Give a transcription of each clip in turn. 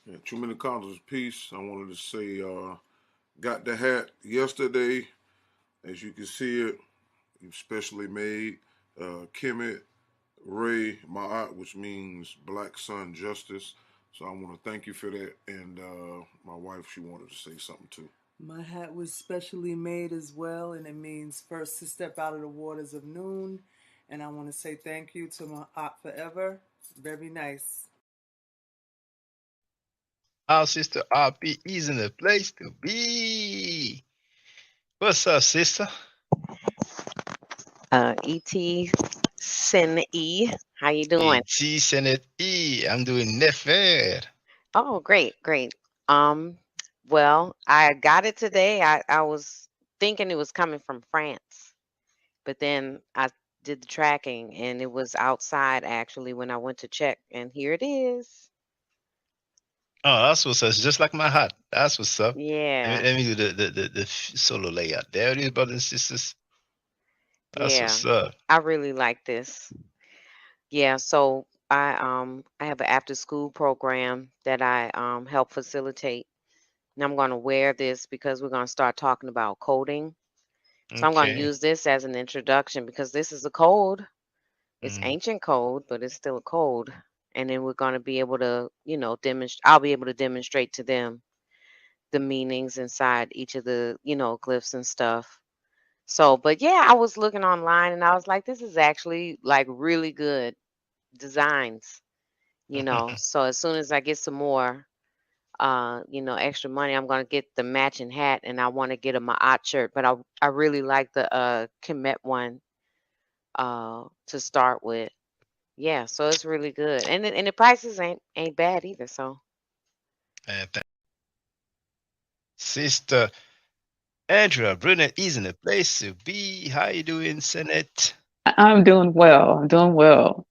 Yeah, too many colors. Peace. I wanted to say, got the hat yesterday. As you can see it, specially made. Kemet Ray Ma'at, which means Black Sun Justice. So I want to thank you for that. And my wife, she wanted to say something too. My hat was specially made as well, and it means first to step out of the waters of noon. And I want to say thank you to my aunt forever. Very nice. Our sister RP is in the place to be. What's up, sister? Et Sin E. How you doing? Et Senate E. I'm doing nefer. Oh, great, great. Um, well, I got it today. I was thinking it was coming from France, but then I did the tracking and it was outside actually when I went to check, and here it is. Oh, that's what's up. It's just like my hat. That's what's up. Yeah, Let me do the solo layout. There it is, brothers and sisters. That's yeah. what's up. I really like this. Yeah, so I have an after school program that I help facilitate. And I'm going to wear this because we're going to start talking about coding. So I'm going to Okay. use this as an introduction because this is a code. It's Mm. ancient code, but it's still a code. And then we're going to be able to, demonstrate. I'll be able to demonstrate to them the meanings inside each of the, glyphs and stuff. So, but yeah, I was looking online and I was like, this is actually like really good designs, So as soon as I get some more, extra money, I'm gonna get the matching hat, and I want to get a Ma'at shirt. But I really like the Kemet one to start with. Yeah, so it's really good, and the prices ain't bad either. So Sister Andrea Brunet is in the place to be. How you doing, Senate? I'm doing well. I'm doing well.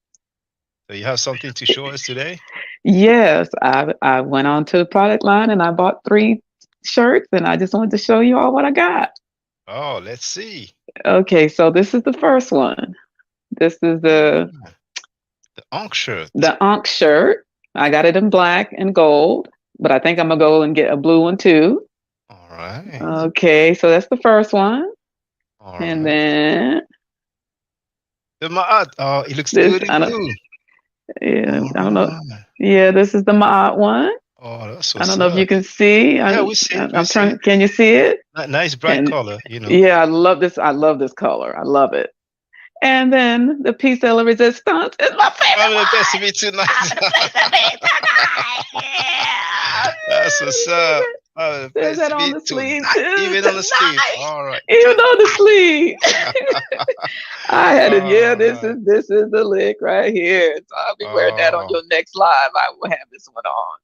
So you have something to show us today? Yes, I went on to the product line and I bought 3 shirts and I just wanted to show you all what I got. Oh, let's see. Okay, so this is the first one. This is the Ankh shirt. The Ankh shirt. I got it in black and gold, but I think I'm gonna go and get a blue one too. All right. Okay, so that's the first one. All And right. then The Ma'at. Oh, it looks this, good in blue. Yeah, I don't know. Yeah, this is the Ma'at one. Oh, that's I don't know if you can see. Yeah, we see it. I'm trying. Can you see it? Nice bright color, Yeah, I love this. I love this color. I love it. And then the piece de la resistance is my favorite. Oh, the best of me tonight. That's what's up. Oh, there's that on the sleeve too. Even on the sleeve. All right. Even on the sleeve. I had it. Yeah, this is the lick right here. So I'll be wearing that on your next live. I will have this one on.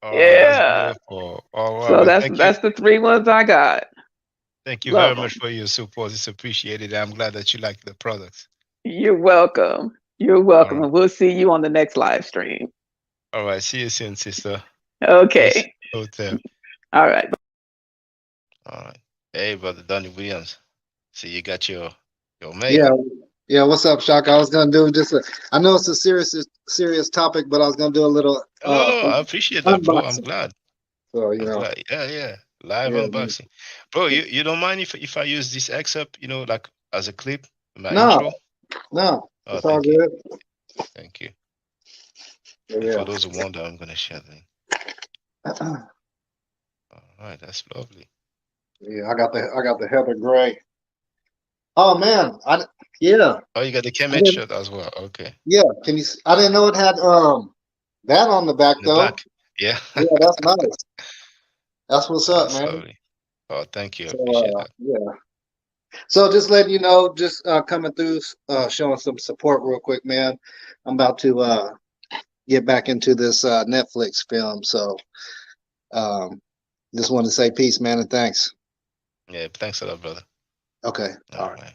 Oh, yeah. Oh, wow. So that's the 3 ones I got. Thank you very much for your support. It's appreciated. I'm glad that you like the products. You're welcome. You're welcome. And we'll see you on the next live stream. All right. See you soon, sister. Okay. Hotel. All right. All right. Hey, brother Donnie Williams. So you got your mail. Yeah. What's up, Shaka? I was gonna do just I know it's a serious topic, but I was gonna do a little. No, I appreciate that, bro. I'm glad. So Yeah. Live unboxing, bro. You don't mind if I use this excerpt, like as a clip, my intro? No, it's all good. Thank you. For those who wonder, I'm gonna share the. All right, that's lovely. Yeah, I got the Heather Gray. Oh man, Oh, you got the Kemet shirt as well. Okay. Yeah, can you? I didn't know it had that on the back though. Back. Yeah. Yeah, that's nice. That's what's up, man. Lovely. Oh, thank you. I appreciate that. Yeah. So just letting you know, just coming through, showing some support real quick, man. I'm about to get back into this Netflix film, so just wanted to say peace, man, and thanks. Yeah, thanks a lot, brother. Okay. All right.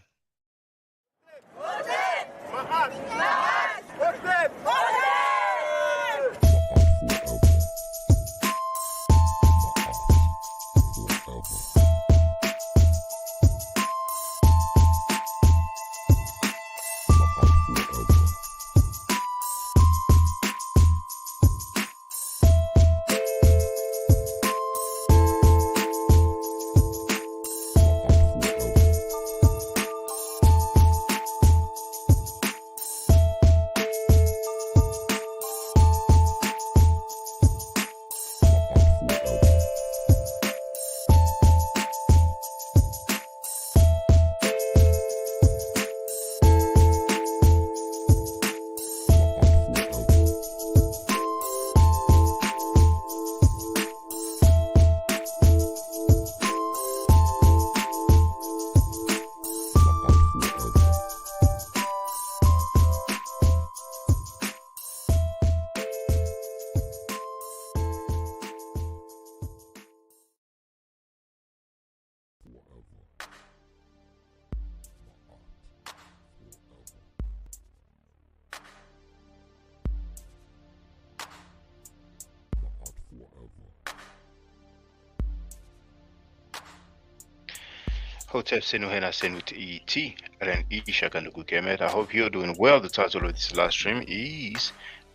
Hotep Senuhena Senut ET and Ishakanuku Kemet. I hope you're doing well. The title of this live stream is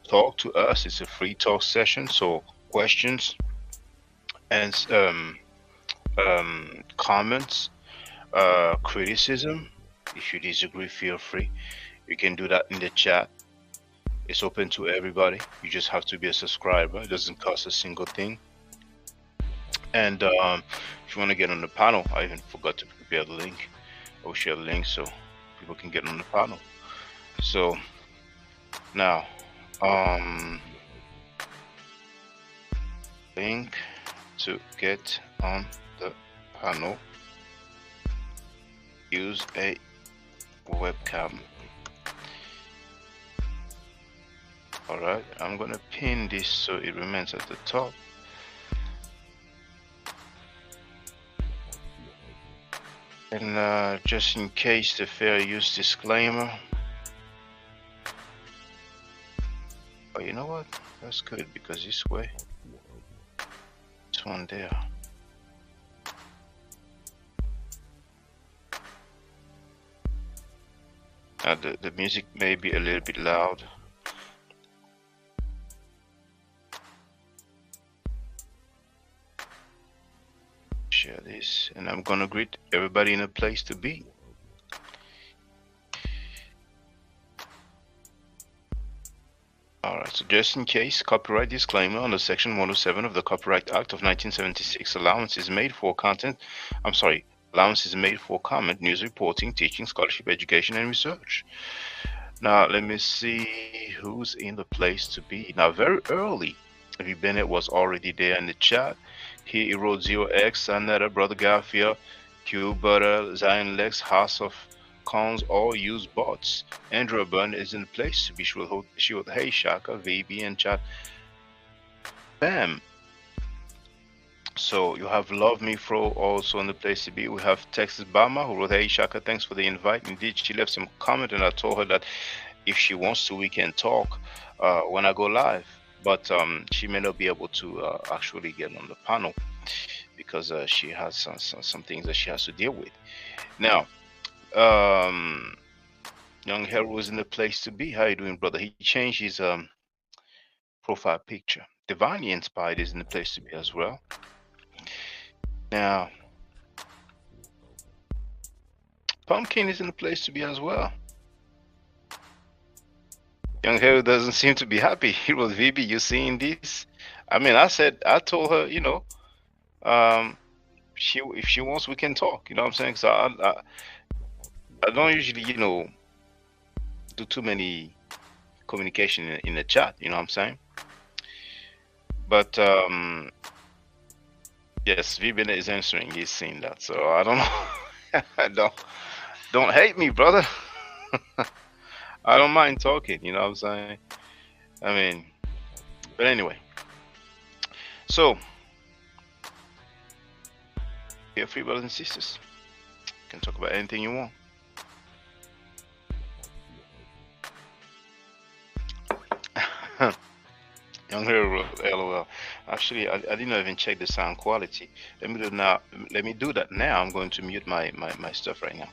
Talk to Us. It's a free talk session, so questions and comments, criticism. If you disagree, feel free. You can do that in the chat. It's open to everybody. You just have to be a subscriber. It doesn't cost a single thing. And if you want to get on the panel, I even forgot to prepare the link. I'll share the link so people can get on the panel. So now, link to get on the panel. Use a webcam. All right, I'm gonna pin this so it remains at the top. And just in case, the fair use disclaimer. Oh, you know what? That's good, because this way, this one there. The music may be a little bit loud. Share this, and I'm gonna greet everybody in a place to be. Alright, so just in case, copyright disclaimer under Section 107 of the Copyright Act of 1976, allowance is made for comment, news reporting, teaching, scholarship, education, and research. Now, let me see who's in the place to be. Now, very early, V. Bennett was already there in the chat. He wrote 0x, Sanetta, Brother Garfield, Q Butter, Zion Lex, House of Cons, all use bots. Andrew Byrne is in the place to be. She wrote Hey Shaka, VB, and chat. Bam. So you have Love Me Fro also in the place to be. We have Texas Bama who wrote Hey Shaka, thanks for the invite. Indeed, she left some comment, and I told her that if she wants to, we can talk when I go live. But she may not be able to actually get on the panel because she has some things that she has to deal with. Now, Young Hero is in the place to be. How you doing, brother? He changed his profile picture. Divinely Inspired is in the place to be as well. Now, Pumpkin is in the place to be as well. Young Hero doesn't seem to be happy. He was VB, you seeing this? I mean, I told her, you know, if she wants, we can talk. You know what I'm saying? So I don't usually, you know, do too many communication in the chat. You know what I'm saying? But yes, VB is answering. He's seen that. So I don't know. don't hate me, brother. I don't mind talking, you know what I'm saying? I mean, but anyway. So, feel free, brothers and sisters. You can talk about anything you want. Young Hero, LOL. Actually, I didn't even check the sound quality. Let me do that now. I'm going to mute my stuff right now.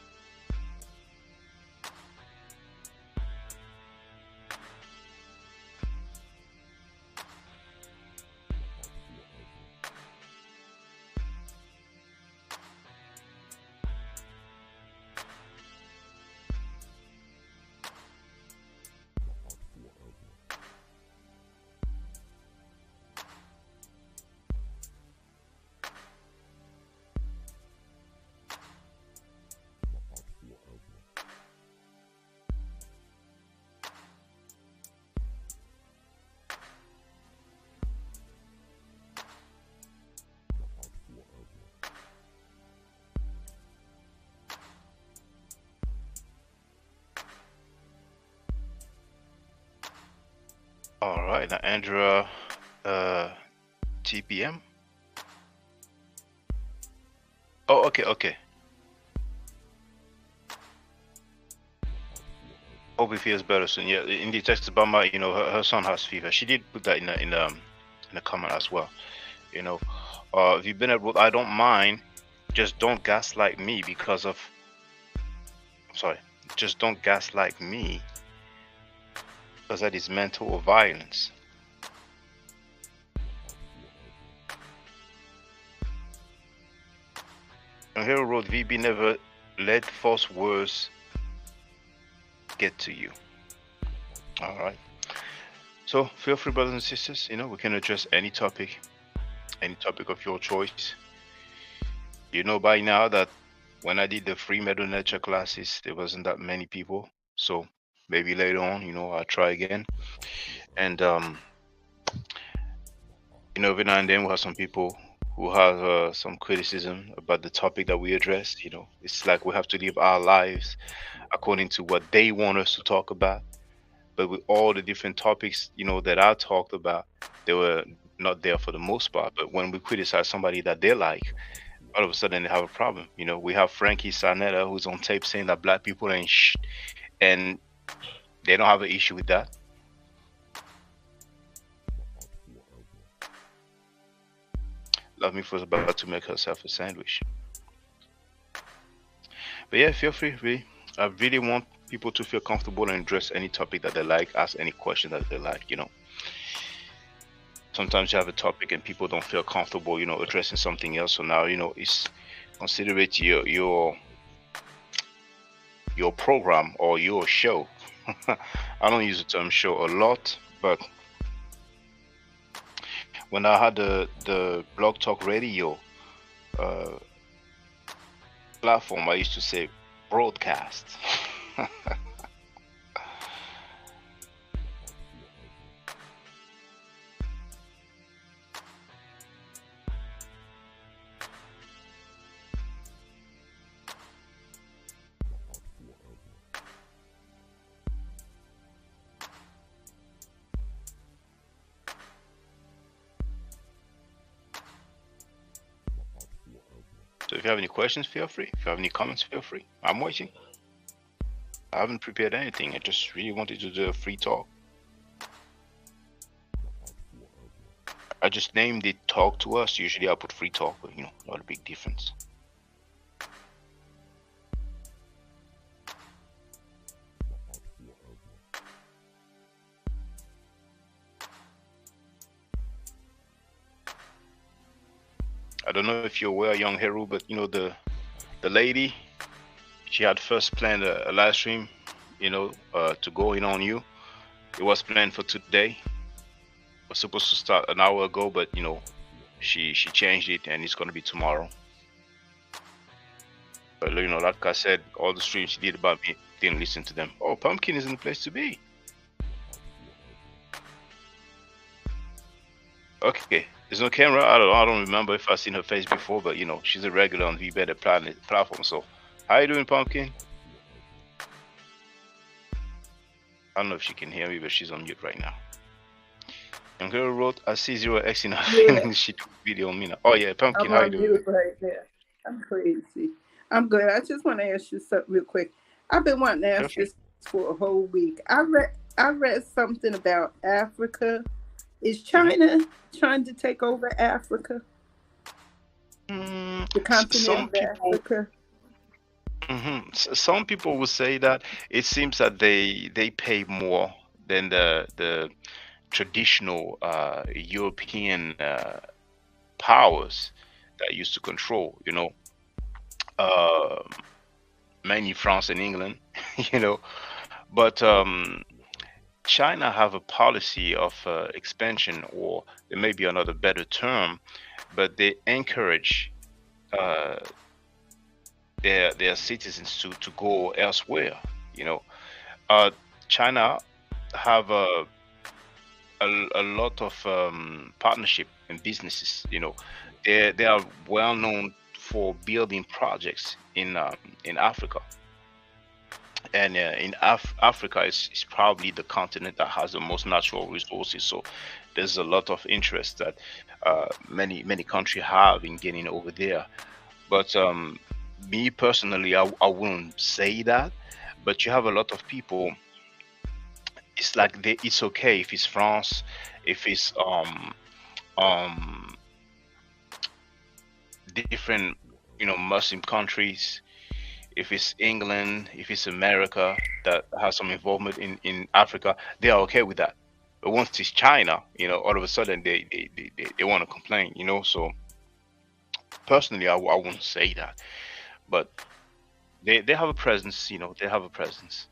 All right, now Andrea, TPM. Oh, okay. Hope he feels better soon. Yeah, in the text about my, you know, her son has fever. She did put that in the comment as well. You know, if you've been at, I don't mind just don't gaslight me because of, sorry, just don't gaslight me because that is mental violence. And Hero wrote, VB never let false words get to you. All right. So feel free, brothers and sisters, we can address any topic of your choice. You know by now that when I did the free Meadow Nature classes, there wasn't that many people. So maybe later on, I'll try again. And every now and then we'll have some people who have some criticism about the topic that we addressed. It's like we have to live our lives according to what they want us to talk about. But with all the different topics, that I talked about, they were not there for the most part. But when we criticize somebody that they like, all of a sudden they have a problem. We have Frankie Sarnetta, who's on tape saying that black people ain't shit, and they don't have an issue with that. Love Me was about to make herself a sandwich. But yeah, feel free. Really. I really want people to feel comfortable and address any topic that they like, ask any question that they like. Sometimes you have a topic and people don't feel comfortable, addressing something else. So now, it's consider it your program or your show. I don't use the term show a lot, but when I had the Blog Talk Radio platform, I used to say broadcast. So if you have any questions, feel free. If you have any comments, feel free. I'm waiting. I haven't prepared anything. I just really wanted to do a free talk. I just named it Talk to Us. Usually I put free talk, but not a big difference. I don't know if you're aware, Young Heru, but the lady, she had first planned a live stream, to go in on you. It was planned for today. It was supposed to start an hour ago, but she changed it and it's gonna be tomorrow. But like I said, all the streams she did about me, didn't listen to them. Oh, Pumpkin is in the place to be. Okay, there's no camera. I don't remember if I've seen her face before, but she's a regular on the Better Planet platform. So, how you doing, Pumpkin? I don't know if she can hear me, but she's on mute right now. And girl wrote, I see 0x in her feelings. She took video on me now. Oh yeah, Pumpkin, how you doing? I'm on mute right there. I'm crazy. I'm good. I just want to ask you something real quick. I've been wanting to ask this for a whole week. I read something about Africa. Is China trying to take over Africa? The continent of Africa? Some people will say that it seems that they pay more than the traditional European powers that used to control, mainly France and England, but China have a policy of expansion, or there may be another better term, but they encourage their citizens to go elsewhere. China have a lot of partnership in businesses. They are well known for building projects in Africa. And in Africa is probably the continent that has the most natural resources. So there's a lot of interest that many countries have in getting over there. But me personally, I wouldn't say that. But you have a lot of people. It's like it's okay if it's France, if it's different Muslim countries, if it's England, if it's America that has some involvement in Africa, they are okay with that. But once it's China, all of a sudden they want to complain, So personally, I wouldn't say that, but they have a presence, They have a presence.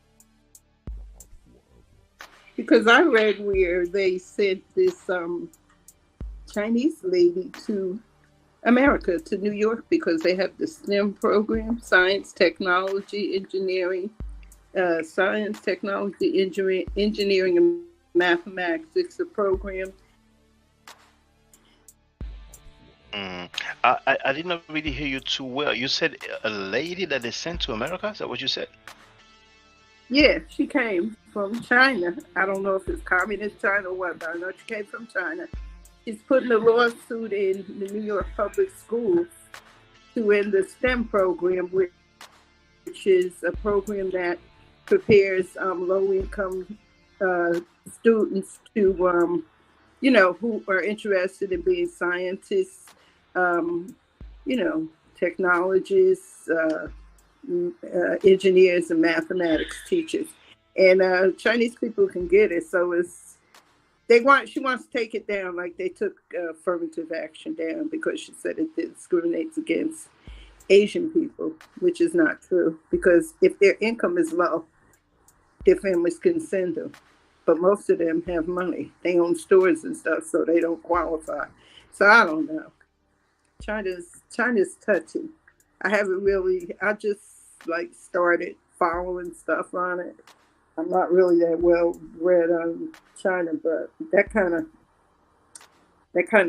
Because I read where they sent this Chinese lady to America, to New York, because they have the STEM program: science, technology, engineering, engineering, and mathematics. It's a program. I did not really hear you too well. You said a lady that they sent to America? Is that what you said? Yeah, she came from China. I don't know if it's communist China or what, but I know she came from China. She's putting a lawsuit in the New York public schools to end the STEM program, which is a program that prepares low-income students to, who are interested in being scientists, technologists, engineers, and mathematics teachers. And Chinese people can get it, so she wants to take it down, like they took affirmative action down, because she said it discriminates against Asian people, which is not true, because if their income is low, their families can send them. But most of them have money. They own stores and stuff, so they don't qualify. So I don't know. China's touchy. I just started following stuff on it. I'm not really that well read on China, but that kind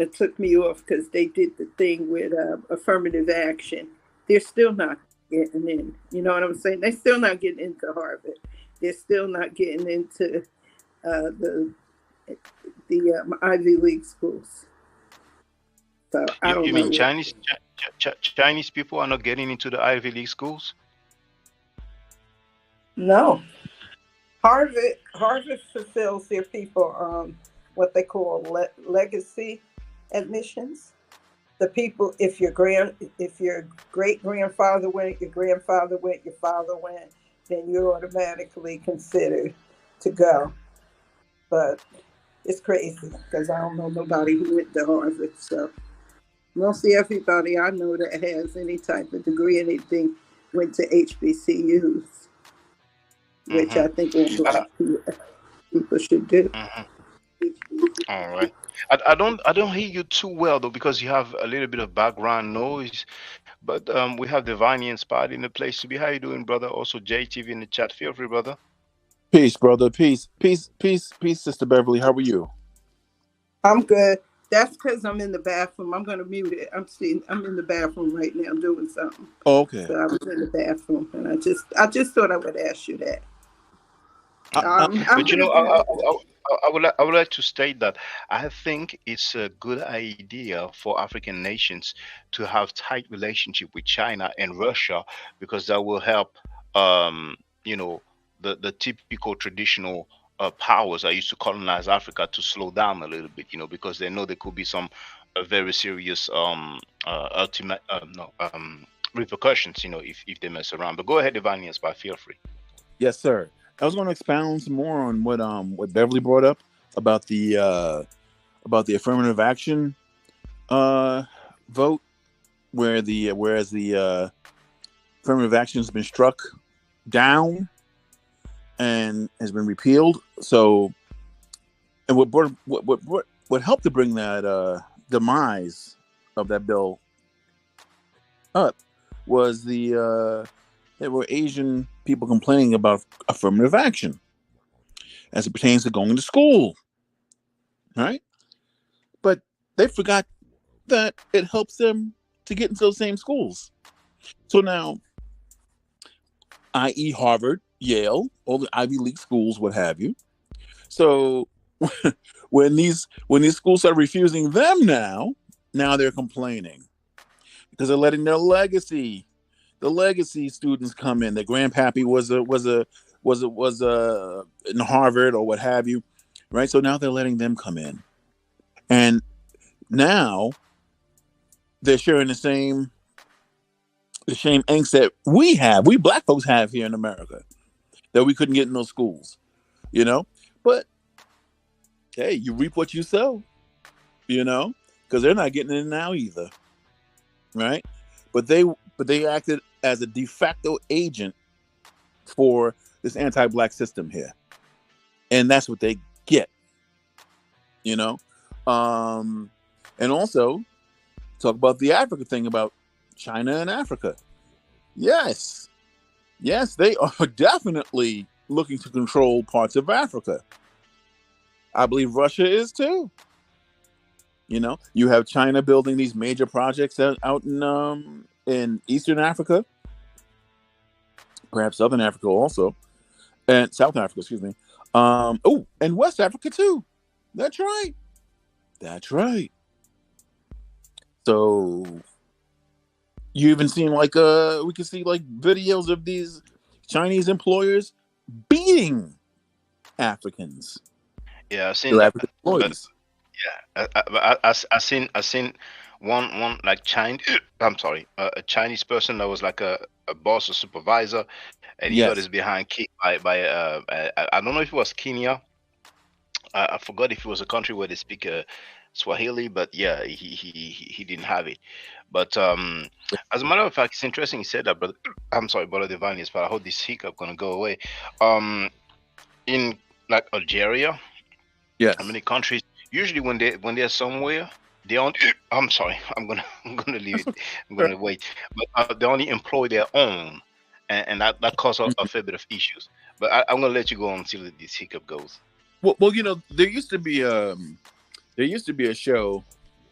of took me off, because they did the thing with affirmative action. They're still not getting in. You know what I'm saying? They're still not getting into Harvard. They're still not getting into the Ivy League schools. So I don't You know. mean Chinese people are not getting into the Ivy League schools? No. Harvard fulfills their people what they call legacy admissions. The people, if your great grandfather went, your grandfather went, your father went, then you're automatically considered to go. But it's crazy, because I don't know nobody who went to Harvard. So mostly everybody I know that has any type of degree, anything, went to HBCUs, which I think all black people should do. All right. I don't hear you too well though, because you have a little bit of background noise. But we have Divine and Spot in the place to be. How you doing, brother? Also JTV in the chat. Feel free, brother. Peace, brother. Peace, Sister Beverly. How are you? I'm good. That's because I'm in the bathroom. I'm going to mute it. I'm in the bathroom right now doing something. Oh, okay. So I was in the bathroom, and I just thought I would ask you that. But I would like to state that I think it's a good idea for African nations to have tight relationship with China and Russia, because that will help the typical traditional powers that used to colonize Africa to slow down a little bit, because they know there could be some very serious repercussions, if they mess around. But go ahead, Divine, but feel free. Yes, sir. I was going to expound some more on what Beverly brought up about the affirmative action vote, whereas the affirmative action has been struck down and has been repealed. So, and what helped to bring that demise of that bill up was there were Asian people complaining about affirmative action as it pertains to going to school, right? But they forgot that it helps them to get into those same schools. So now, i.e. Harvard, Yale, all the Ivy League schools, what have you. So when these schools are refusing them now they're complaining, because they're letting their legacy students come in. Their grandpappy was in Harvard or what have you, right? So now they're letting them come in, and now they're sharing the same the shame angst that we black folks have here in America, that we couldn't get in those schools, you know. But hey, you reap what you sow, you know, because they're not getting in now either, right? But they acted as a de facto agent for this anti-black system here, and that's what they get, you know. And also talk about the Africa thing about China and Africa. Yes, they are definitely looking to control parts of Africa. I believe Russia is too. You know, you have China building these major projects out in Eastern Africa, perhaps Southern Africa also, and South Africa, excuse me. And West Africa too. That's right. So you even seen we can see like videos of these Chinese employers beating Africans. Yeah, I've seen Their that. African employees. Yeah, I seen one like I'm sorry, a Chinese person that was like a boss or supervisor, and he got Yes. his behind kicked by I don't know if it was Kenya. I forgot if it was a country where they speak Swahili, but yeah, he didn't have it. But as a matter of fact, it's interesting you said that, brother. I'm sorry, brother Divine, but I hope this hiccup gonna go away. In like Algeria, Yes. how many countries? Usually when they're somewhere, they only. I'm sorry, I'm gonna leave it. I'm gonna wait. But they only employ their own, and that causes a fair bit of issues. But I'm gonna let you go on until this hiccup goes. Well, you know, there used to be a show,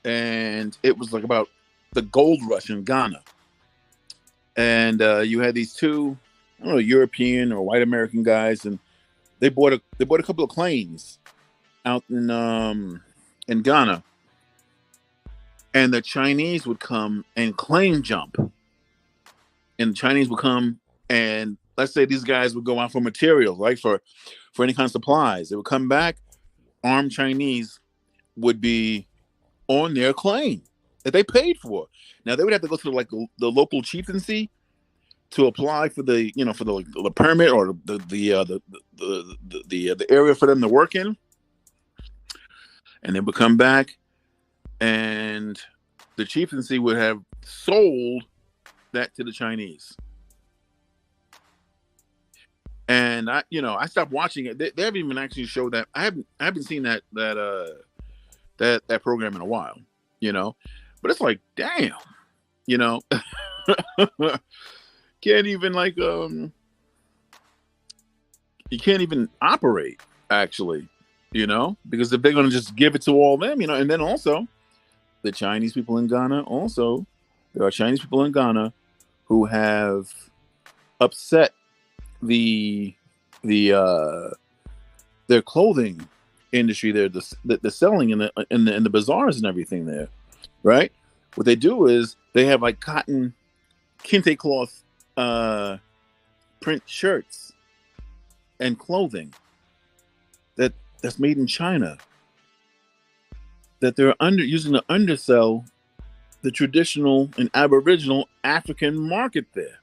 and it was like about the gold rush in Ghana, and you had these two, I don't know, European or white American guys, and they bought a couple of claims out in Ghana, and the Chinese would come and claim jump, and the Chinese would come and let's say these guys would go out for materials, like for any kind of supplies. They would come back, armed Chinese would be on their claim that they paid for. Now they would have to go to the local chieftaincy to apply for the the permit or the area for them to work in, and they would come back, and the chieftaincy would have sold that to the Chinese. And I stopped watching it. They haven't even actually showed that. I haven't seen that program in a while, but it's like, damn, can't even you can't even operate actually, because if they're going to just give it to all them, and then also the Chinese people in Ghana, also there are Chinese people in Ghana who have upset their clothing industry there, the selling in the bazaars and everything there, right? What they do is they have like cotton kente cloth print shirts and clothing that's made in China that they're using to undersell the traditional and aboriginal African market there.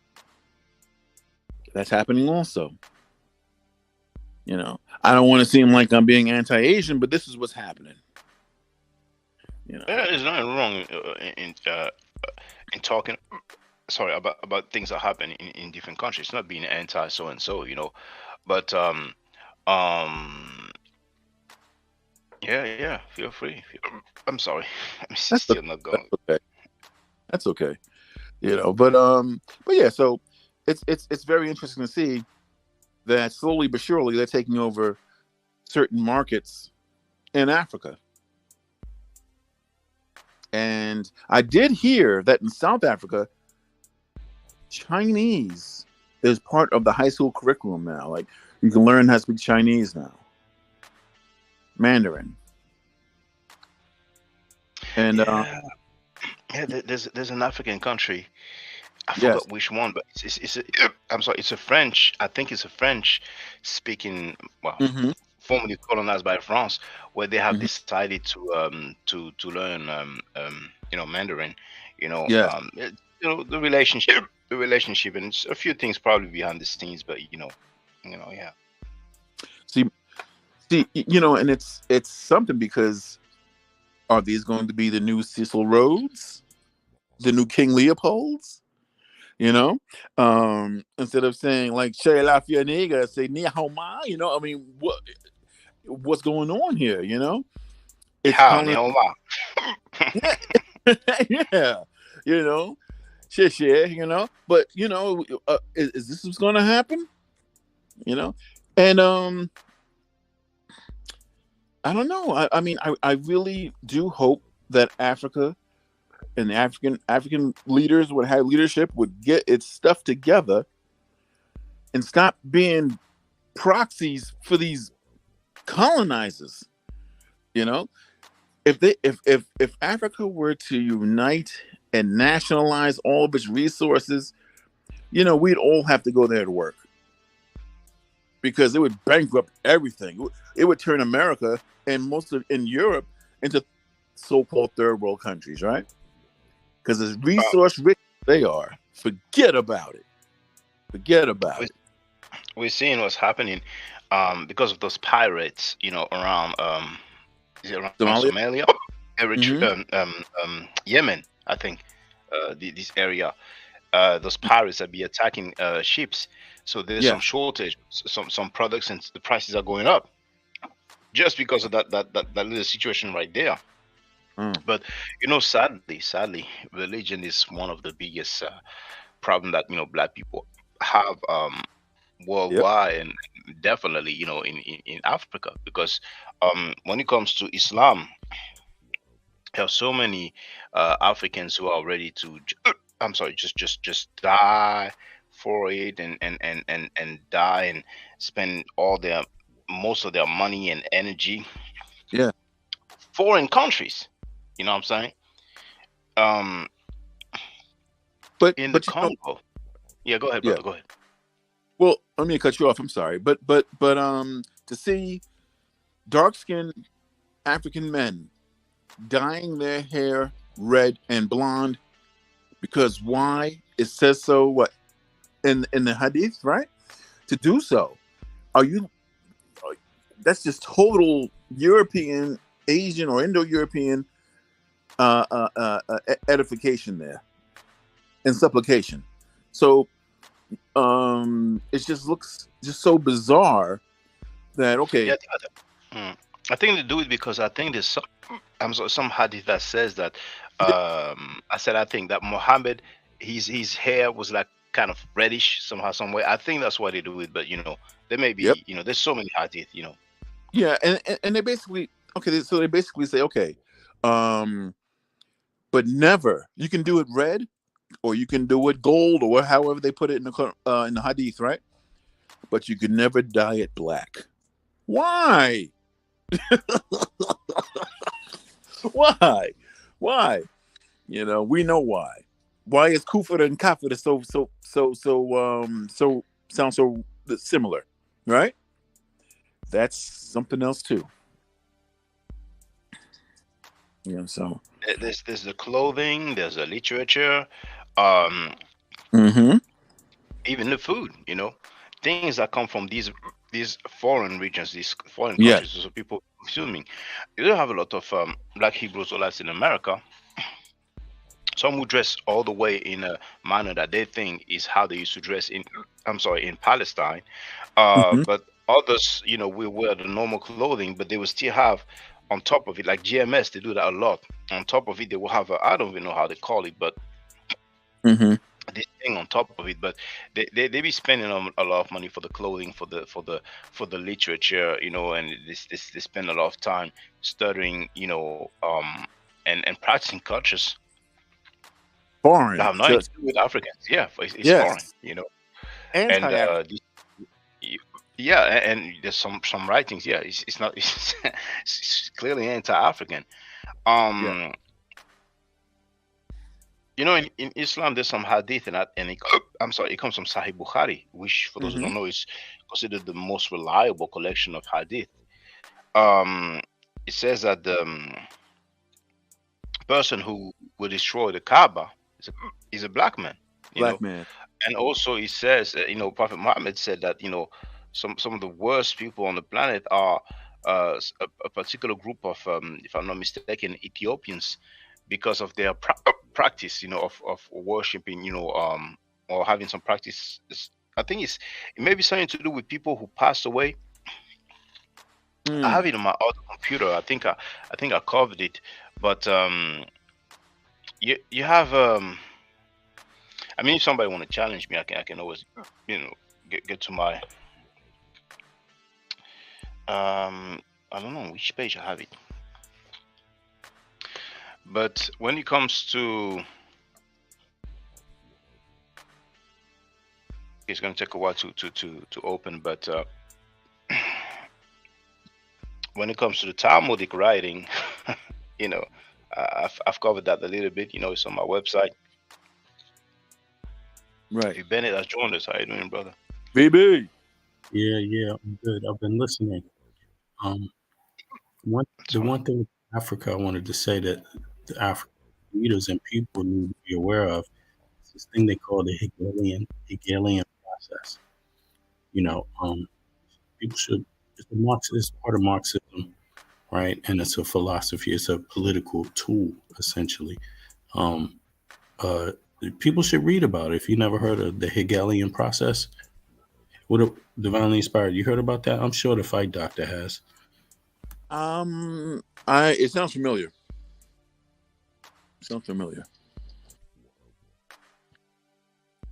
That's happening also. I don't want to seem like I'm being anti-Asian, but this is what's happening. There's nothing wrong in talking. Sorry, about things that happen in different countries. It's not being anti so and so, but yeah. Feel free. I'm sorry. I'm still not going. That's okay. But yeah. So it's very interesting to see that slowly but surely they're taking over certain markets in Africa. And I did hear that in South Africa, Chinese is part of the high school curriculum now. Like, you can learn how to speak Chinese now. Mandarin. And there's an African country. I forgot which one, but it's a French. I think it's a French speaking. Well, formerly colonized by France, where they have decided to learn Mandarin. The relationship the relationship and a few things probably behind the scenes, but yeah. See, and it's something because are these going to be the new Cecil Rhodes, the new King Leopolds? Instead of saying like "Che la nigga," say "Ni hao ma." I mean, what's going on here? It's How, kind of Neoma? yeah, yeah, shit, But is this what's going to happen? And I don't know. I mean, I really do hope that Africa and the African leaders would have leadership would get its stuff together and stop being proxies for these colonizers. If Africa were to unite and nationalize all of its resources, we'd all have to go there to work because it would bankrupt everything. It would turn America and most of in Europe into so-called third world countries, right? Because as resource rich as they are, forget about it. Forget about it. We're seeing what's happening because of those pirates, around is it around Somalia, Yemen, I think, this area. Those pirates that be attacking ships. So there's some shortage, some products, and the prices are going up just because of that little situation right there. But sadly, religion is one of the biggest problem that Black people have worldwide, and definitely in Africa, because when it comes to Islam, there are so many Africans who are ready to just die for it and die and spend most of their money and energy foreign countries. You know what I'm saying? But in the Congo. Yeah, go ahead, brother. Go ahead. Well, let me cut you off. I'm sorry, but to see dark-skinned African men dyeing their hair red and blonde because why? It says so. What in the Hadith, right? To do so, that's just total European, Asian, or Indo-European edification there and supplication. So it just looks just so bizarre that I think they do it because I think there's some hadith that says that I think that Muhammad his hair was like kind of reddish somehow, some way. I think that's why they do it, but there may be there's so many hadith, Yeah, and they basically so they basically say but never, you can do it red or you can do it gold or however they put it in the hadith, right? But you can never dye it black. Why? Why? We know why. Why is kufr and kafir so sound so similar, right? That's something else too. So there's the clothing, there's the literature, even the food, things that come from these foreign regions, these foreign countries. So people assuming you don't have a lot of Black Hebrews or Israelites in America. Some who dress all the way in a manner that they think is how they used to dress in Palestine. But others, we wear the normal clothing, but they will still have on top of it, like GMS, they do that a lot. On top of it, they will have I don't even know how they call it, but this thing on top of it. But they be spending a lot of money for the clothing, for the literature, and they spend a lot of time studying, and practicing cultures. Foreign. That have nothing to do with Africans. Yeah, it's foreign, and there's some writings. Yeah, it's not. It's clearly anti-African. In Islam, there's some hadith and it comes from Sahih Bukhari, which, for those who don't know, is considered the most reliable collection of hadith. It says that the person who will destroy the Kaaba is a black man. You know, Black man. and also he says, Prophet Muhammad said that some of the worst people on the planet are a particular group of, if I'm not mistaken, Ethiopians, because of their practice, of worshiping, or having some practice. I think it may be something to do with people who passed away. I have it on my other computer. I think I covered it, but you have I mean, if somebody want to challenge me, I can always get to my I don't know which page I have it. But when it comes to, it's going to take a while to open, but when it comes to the Talmudic writing, I've covered that a little bit. It's on my website. Right. Bennett has joined us. How you doing, brother? BB. Yeah, I'm good. I've been listening. One thing with Africa I wanted to say that the African leaders and people need to be aware of is this thing they call the Hegelian process. People should. It's part of Marxism, right? And it's a philosophy. It's a political tool, essentially. People should read about it. If you never heard of the Hegelian process, Divinely Inspired, you heard about that? I'm sure the Fight Doctor has. It sounds familiar.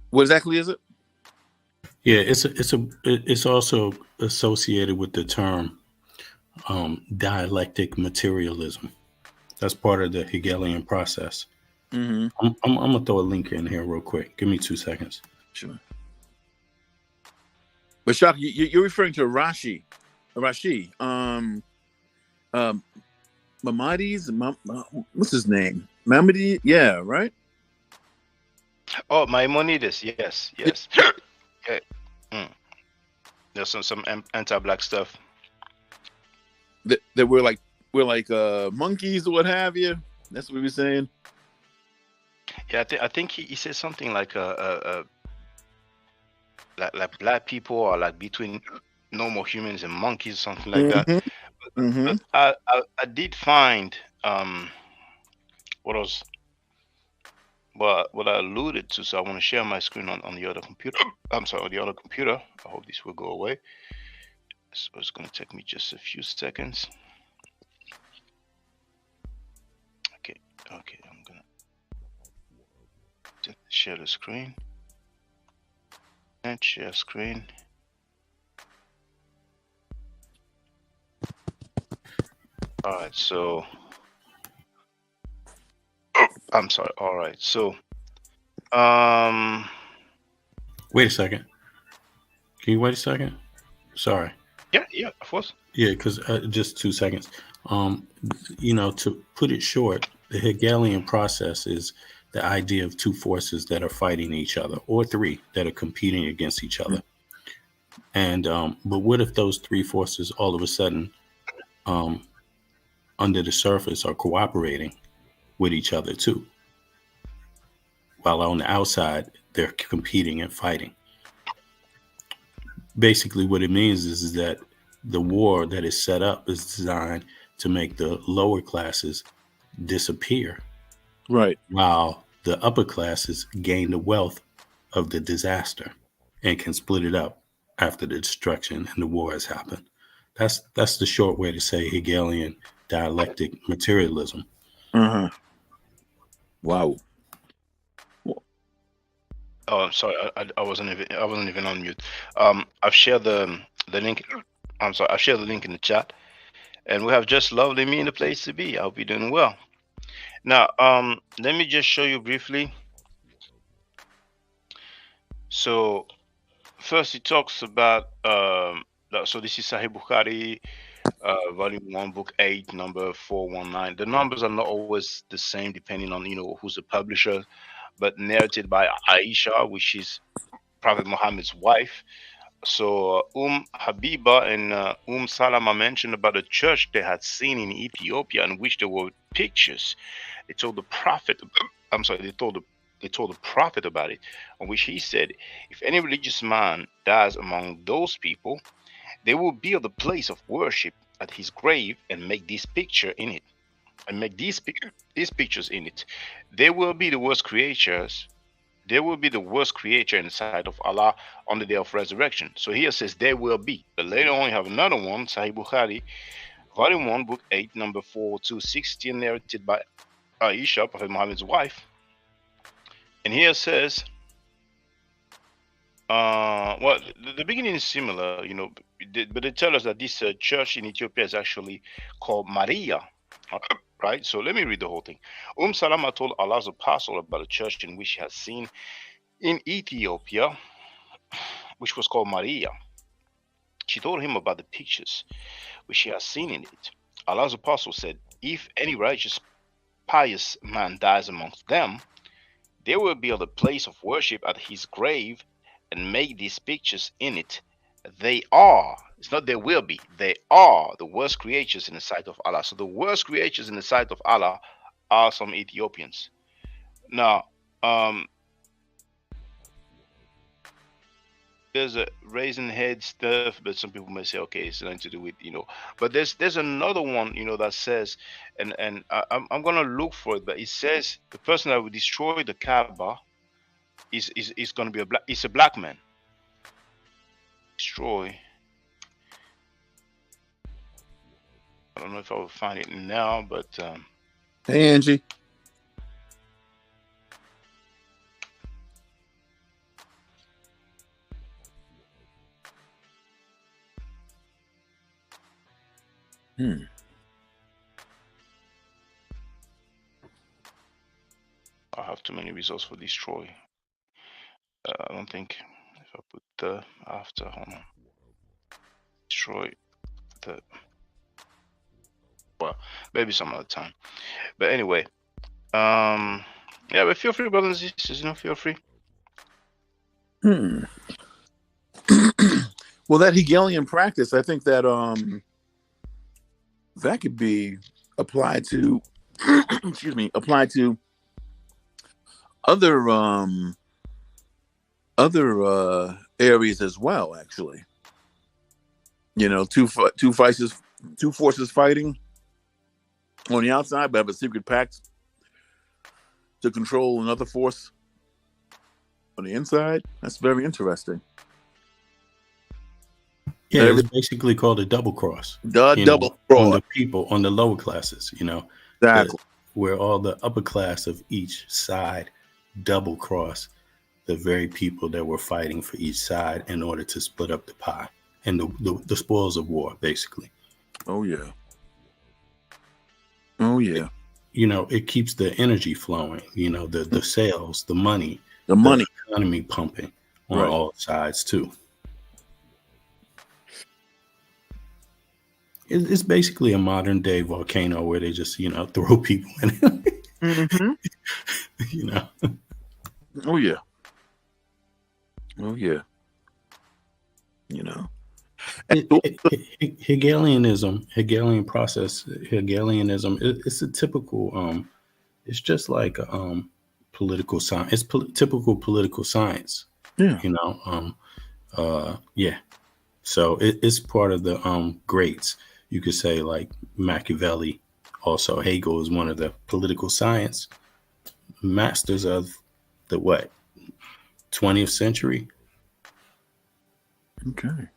What exactly is it? Yeah, it's also associated with the term dialectic materialism. That's part of the Hegelian process. Mm-hmm. I'm gonna throw a link in here real quick. Give me 2 seconds. Sure. But Shaka, you're referring to Rashi. Maimonides, what's his name? Maimonides, yeah, right? Oh, Maimonides, yes. Okay. There's some anti-black stuff. That we're like monkeys or what have you. That's what we're saying. Yeah, I think he said something like like black people are like between normal humans and monkeys, something like that. But I did find what I alluded to, so I want to share my screen on the other computer. I'm sorry, on the other computer. I hope this will go away. So it's going to take me just a few seconds. Okay, I'm going to share the screen. And share screen. All right, so I'm sorry. All right, so wait a second. Can you wait a second? Sorry. Yeah, of course. Yeah, because just 2 seconds. To put it short, the Hegelian process is the idea of two forces that are fighting each other, or three that are competing against each other. And but what if those three forces all of a sudden, under the surface, are cooperating with each other too, while on the outside they're competing and fighting? Basically, what it means is that the war that is set up is designed to make the lower classes disappear, right, while the upper classes gain the wealth of the disaster and can split it up after the destruction and the war has happened. That's the short way to say Hegelian dialectic materialism. Wow. Oh, I'm sorry. I wasn't even on mute. I've shared the link. I'm sorry. I've shared the link in the chat, and we have just lovely me in the place to be. I hope you're doing well. Now, let me just show you briefly. So, first he talks about. So this is Sahih Bukhari, volume 1, book 8, number 419. The numbers are not always the same depending on who's the publisher, but narrated by Aisha, which is Prophet Muhammad's wife. So Habiba and Salama mentioned about a church they had seen in Ethiopia in which there were pictures. They told the prophet, they told they told the prophet about it, on which he said, if any religious man dies among those people, they will build a place of worship at his grave and make this picture in it. And make these pictures in it. They will be the worst creatures. They will be the worst creature in the sight of Allah on the day of resurrection. So here says they will be. But later on, you have another one, Sahih Bukhari, Volume 1, Book 8, number 4260, narrated by Aisha, Prophet Muhammad's wife. And here says, well, the beginning is similar, you know, but they tell us that this church in Ethiopia is actually called Maria. Right? So let me read the whole thing. Salama told Allah's apostle about a church in which she has seen in Ethiopia, which was called Maria. She told him about the pictures which she has seen in it. Allah's apostle said, if any righteous, pious man dies amongst them, they will build a place of worship at his grave and make these pictures in it. They are, it's not they will be, they are the worst creatures in the sight of Allah. So the worst creatures in the sight of Allah are some Ethiopians. Now, there's a raising head stuff, but some people may say, okay, it's nothing to do with, you know, but there's another one, you know, that says, and I'm gonna look for it, but it says the person that will destroy the Kaaba is gonna be a black man. Destroy. I don't know if I will find it now, but hey, Angie. I have too many results for destroy. I don't think if I put the after, hold on. Destroy the, well, maybe some other time. But anyway, yeah, but feel free, brothers and sisters, you know, feel free. Well, that Hegelian practice, I think that that could be applied to excuse me, applied to other areas as well, actually. You know, two forces fighting on the outside, but have a secret pact to control another force on the inside. That's very interesting. Yeah, it's basically called a double cross. Double cross on the people, on the lower classes, you know. Exactly. Where all the upper class of each side double cross the very people that were fighting for each side in order to split up the pie and the spoils of war, basically. Oh, yeah. Oh, yeah. You know, it keeps the energy flowing, you know, the sales, the money, the economy pumping on all sides, too. It's basically a modern day volcano where they just, you know, throw people in it. You know. Oh, yeah. Oh, yeah. You know. Hegelianism, Hegelian process, Hegelianism, it's a typical, it's just like political science. It's typical political science. Yeah. You know, yeah. So it's part of the greats. You could say like Machiavelli. Also, Hegel is one of the political science masters of the 20th century. Okay.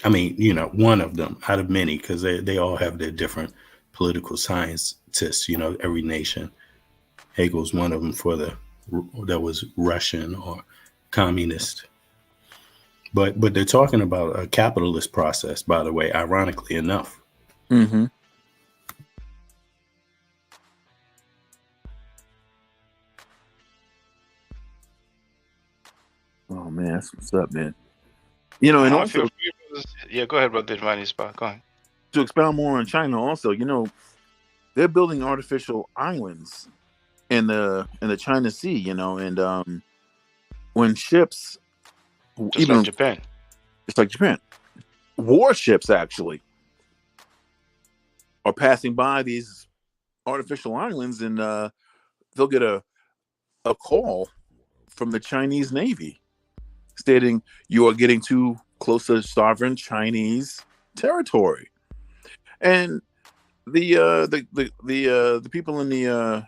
I mean, you know, one of them out of many, because they all have their different political scientists, you know, every nation. Hegel's one of them that was Russian or communist. But they're talking about a capitalist process, by the way, ironically enough. Mm-hmm. Oh, man, that's what's up, man. You know, and also... Yeah, go ahead, brother. Go ahead. To expound more on China also, you know, they're building artificial islands in the China Sea, you know, and when ships... Just like Japan. It's like Japan. Warships actually are passing by these artificial islands, and they'll get a a call from the Chinese Navy stating you are getting too close to sovereign Chinese territory, and the people in the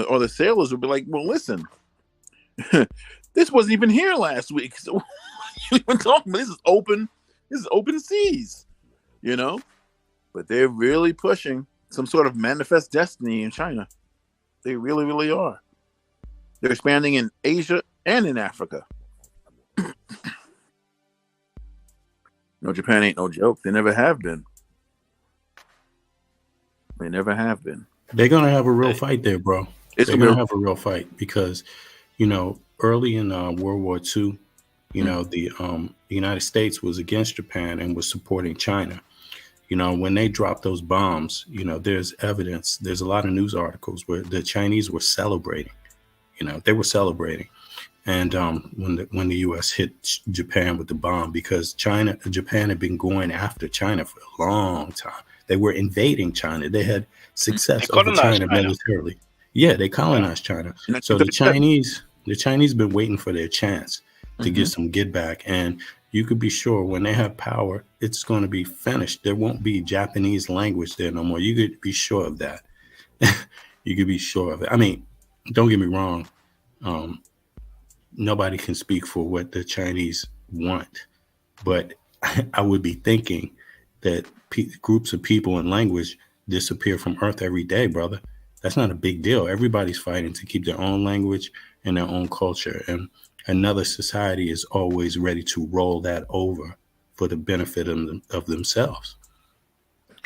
or the sailors would be like, well, listen, this wasn't even here last week, so you even talking about? This is open seas, you know. But they're really pushing some sort of manifest destiny in China. They really, really are. They're expanding in Asia and in Africa. No, Japan ain't no joke. They never have been. They never have been. They're gonna have a real fight there, bro. It's They're gonna gonna have a real fight because, you know, early in World War II, you know, the United States was against Japan and was supporting China. You know, when they dropped those bombs, you know, there's evidence. There's a lot of news articles where the Chinese were celebrating. You know, they were celebrating, and when the U.S. hit Japan with the bomb, because Japan had been going after China for a long time. They were invading China. They had success over China militarily. Yeah, they colonized China. So the Chinese been waiting for their chance to get some get back. And you could be sure when they have power, it's going to be finished. There won't be Japanese language there no more. You could be sure of that. You could be sure of it. I mean, don't get me wrong. Nobody can speak for what the Chinese want, but I would be thinking that groups of people and language disappear from Earth every day, brother. That's not a big deal. Everybody's fighting to keep their own language and their own culture. And another society is always ready to roll that over for the benefit of themselves.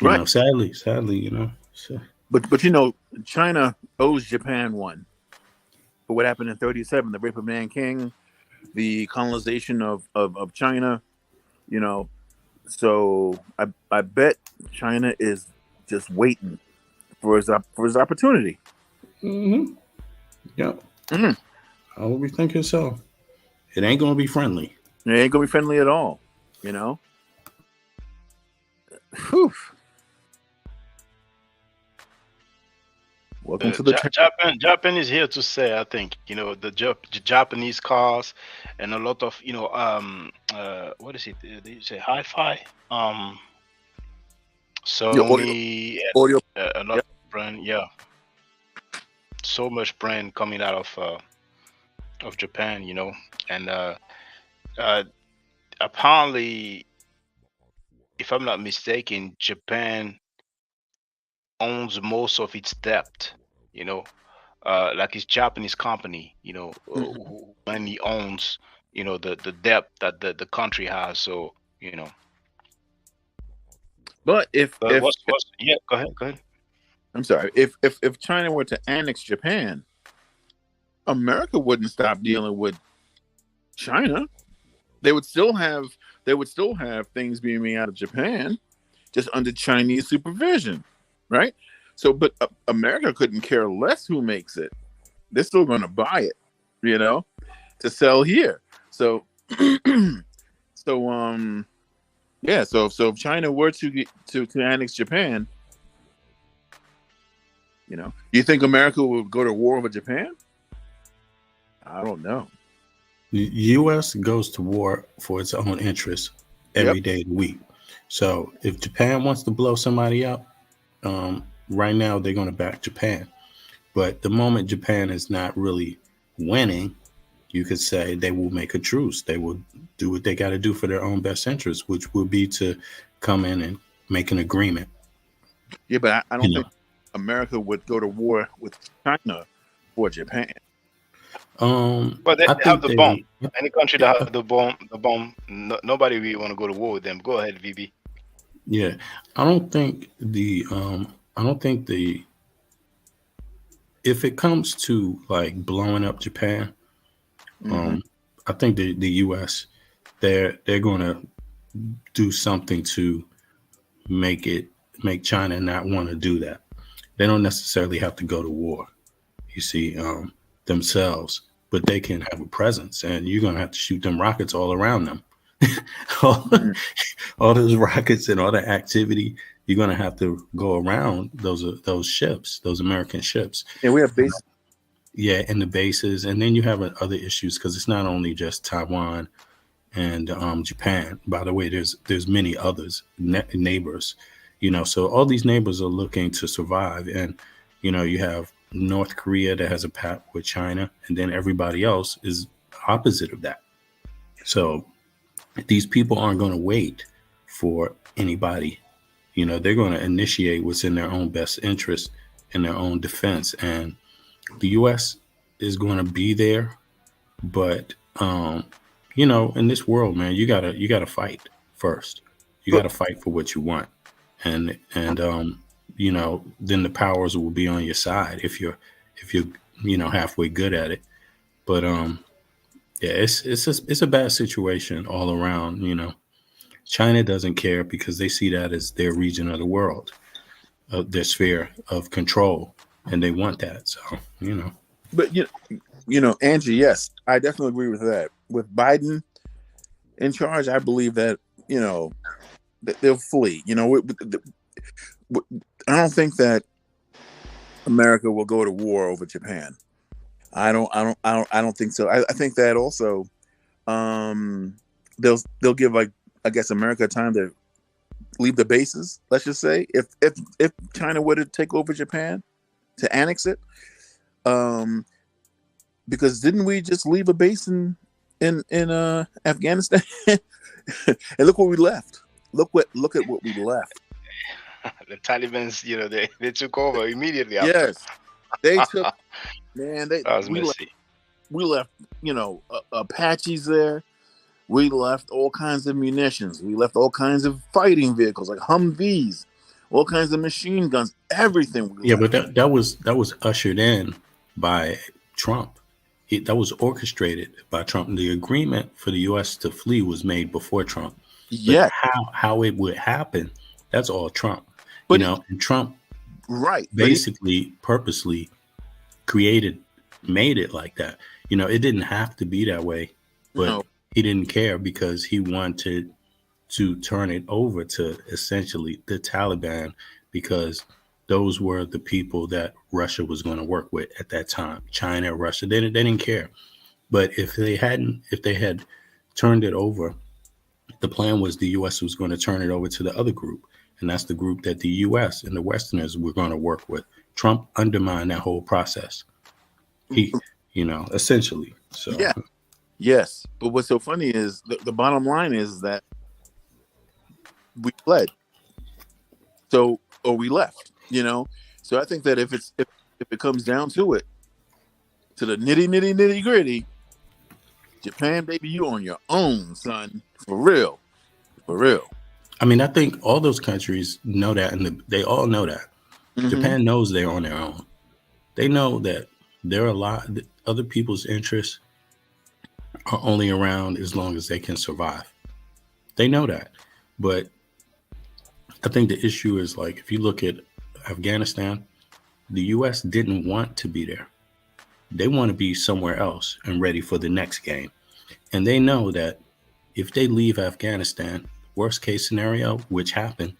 You know, sadly, you know. So. But you know, China owes Japan one. For what happened in 1937, the rape of Nanking, the colonization of China, you know. So I bet China is just waiting for his opportunity. Mm-hmm. Yep. I would be thinking so. It ain't gonna be friendly. It ain't gonna be friendly at all. You know. Whew. Welcome to the Japan is here to say, I think, you know, the Japanese cars and a lot of, you know, what is it? They say hi-fi, Sony, audio. A lot of brand, yeah. So much brand coming out of Japan, you know, and apparently, if I'm not mistaken, Japan owns most of its debt, you know, like it's Japanese company, you know, when he owns, you know, the debt that the country has. So, you know. But if yeah, go ahead. I'm sorry. If China were to annex Japan, America wouldn't stop dealing with China. They would still have things being made out of Japan, just under Chinese supervision, right? So, but America couldn't care less who makes it. They're still going to buy it, you know, to sell here. So, yeah. So if China were to annex Japan, you know, you think America would go to war with Japan? I don't know. The U.S. goes to war for its own interests every day of the week. So if Japan wants to blow somebody up, right now they're going to back Japan. But the moment Japan is not really winning, you could say they will make a truce. They will do what they got to do for their own best interest, which would be to come in and make an agreement. Yeah, but I don't think America would go to war with China for Japan. But they have the bomb. Any country that has the bomb, nobody really want to go to war with them. Go ahead, VB. Yeah, I don't think if it comes to like blowing up Japan, I think the U.S. they're going to do something to make China not want to do that. They don't necessarily have to go to war, you see, themselves, but they can have a presence, and you're going to have to shoot them rockets all around them. all those rockets and all the activity, you're going to have to go around those ships, those American ships. And we have bases. Yeah, and the bases, and then you have other issues because it's not only just Taiwan and Japan. By the way, there's many others neighbors, So all these neighbors are looking to survive, and you have North Korea that has a pact with China, and then everybody else is opposite of that. So these people aren't going to wait for anybody. They're going to initiate what's in their own best interest in their own defense, and the U.S. is going to be there, but in this world, man, you gotta fight first. You gotta fight for what you want, and then the powers will be on your side if you're halfway good at it. But yeah, it's a bad situation all around. China doesn't care because they see that as their region of the world, their sphere of control, and they want that. So But Angie, yes, I definitely agree with that. With Biden in charge, I believe that they'll flee. I don't think that America will go to war over Japan. I don't think so. I think that also they'll give, like, I guess, America time to leave the bases. Let's just say if China were to take over Japan, to annex it, because didn't we just leave a base in Afghanistan? And look what we left. Look at what we left. The Taliban's, they took over immediately after. Yes, they took. Man, we left. Apaches there. We left all kinds of munitions. We left all kinds of fighting vehicles like Humvees, all kinds of machine guns, everything. Yeah, but that was ushered in by Trump. That was orchestrated by Trump. The agreement for the U.S. to flee was made before Trump. Yeah, how it would happen, that's all Trump. But and Trump, right, basically purposely made it like that. It didn't have to be that way, but he didn't care because he wanted to turn it over to essentially the Taliban, because those were the people that Russia was going to work with at that time. China, Russia, they didn't care. But if they had turned it over, the plan was the U.S. was going to turn it over to the other group. And that's the group that the U.S. and the Westerners were going to work with. Trump undermined that whole process. He, essentially. So yeah. Yes. But what's so funny is the bottom line is that we fled. Or we left, So I think that if it comes down to it, to the nitty gritty, Japan, baby, you on your own, son. For real. I mean, I think all those countries know that, and they all know that. Mm-hmm. Japan knows they're on their own. They know that there are a lot other people's interests are only around as long as they can survive. They know that. But I think the issue is, like, if you look at Afghanistan, the U.S. didn't want to be there. They want to be somewhere else and ready for the next game. And they know that if they leave Afghanistan, worst case scenario, which happened,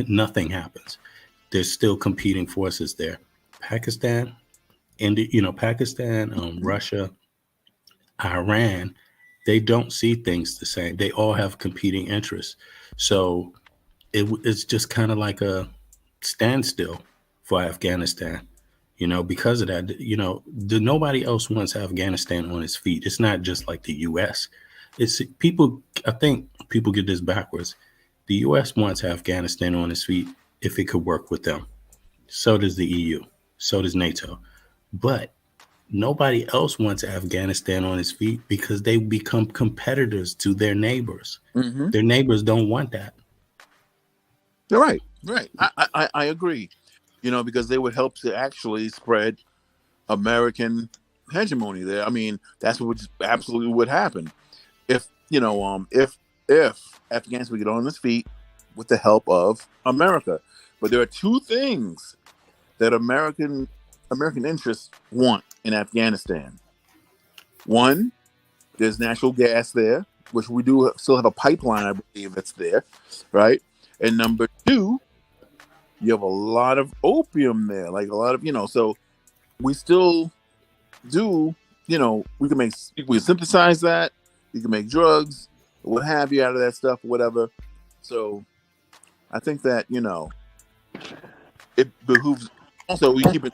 nothing happens. There's still competing forces there. Pakistan, Russia, Iran, they don't see things the same. They all have competing interests. So it's just kind of like a standstill for Afghanistan, because of that. Nobody else wants Afghanistan on its feet. It's not just like the U.S. It's people. I think people get this backwards. The U.S. wants Afghanistan on its feet if it could work with them. So does the EU. So does NATO. But nobody else wants Afghanistan on its feet because they become competitors to their neighbors. Mm-hmm. Their neighbors don't want that. Right. I agree. Because they would help to actually spread American hegemony there. I mean, that's what absolutely would happen if Afghanistan would get on its feet with the help of America. But there are two things that American interests want in Afghanistan. One, there's natural gas there, which we do still have a pipeline, I believe, that's there, right? And number two, you have a lot of opium there, like a lot of, so we still do, we can synthesize that. You can make drugs, what have you, out of that stuff, or whatever. So I think that it behooves. Also, we keep it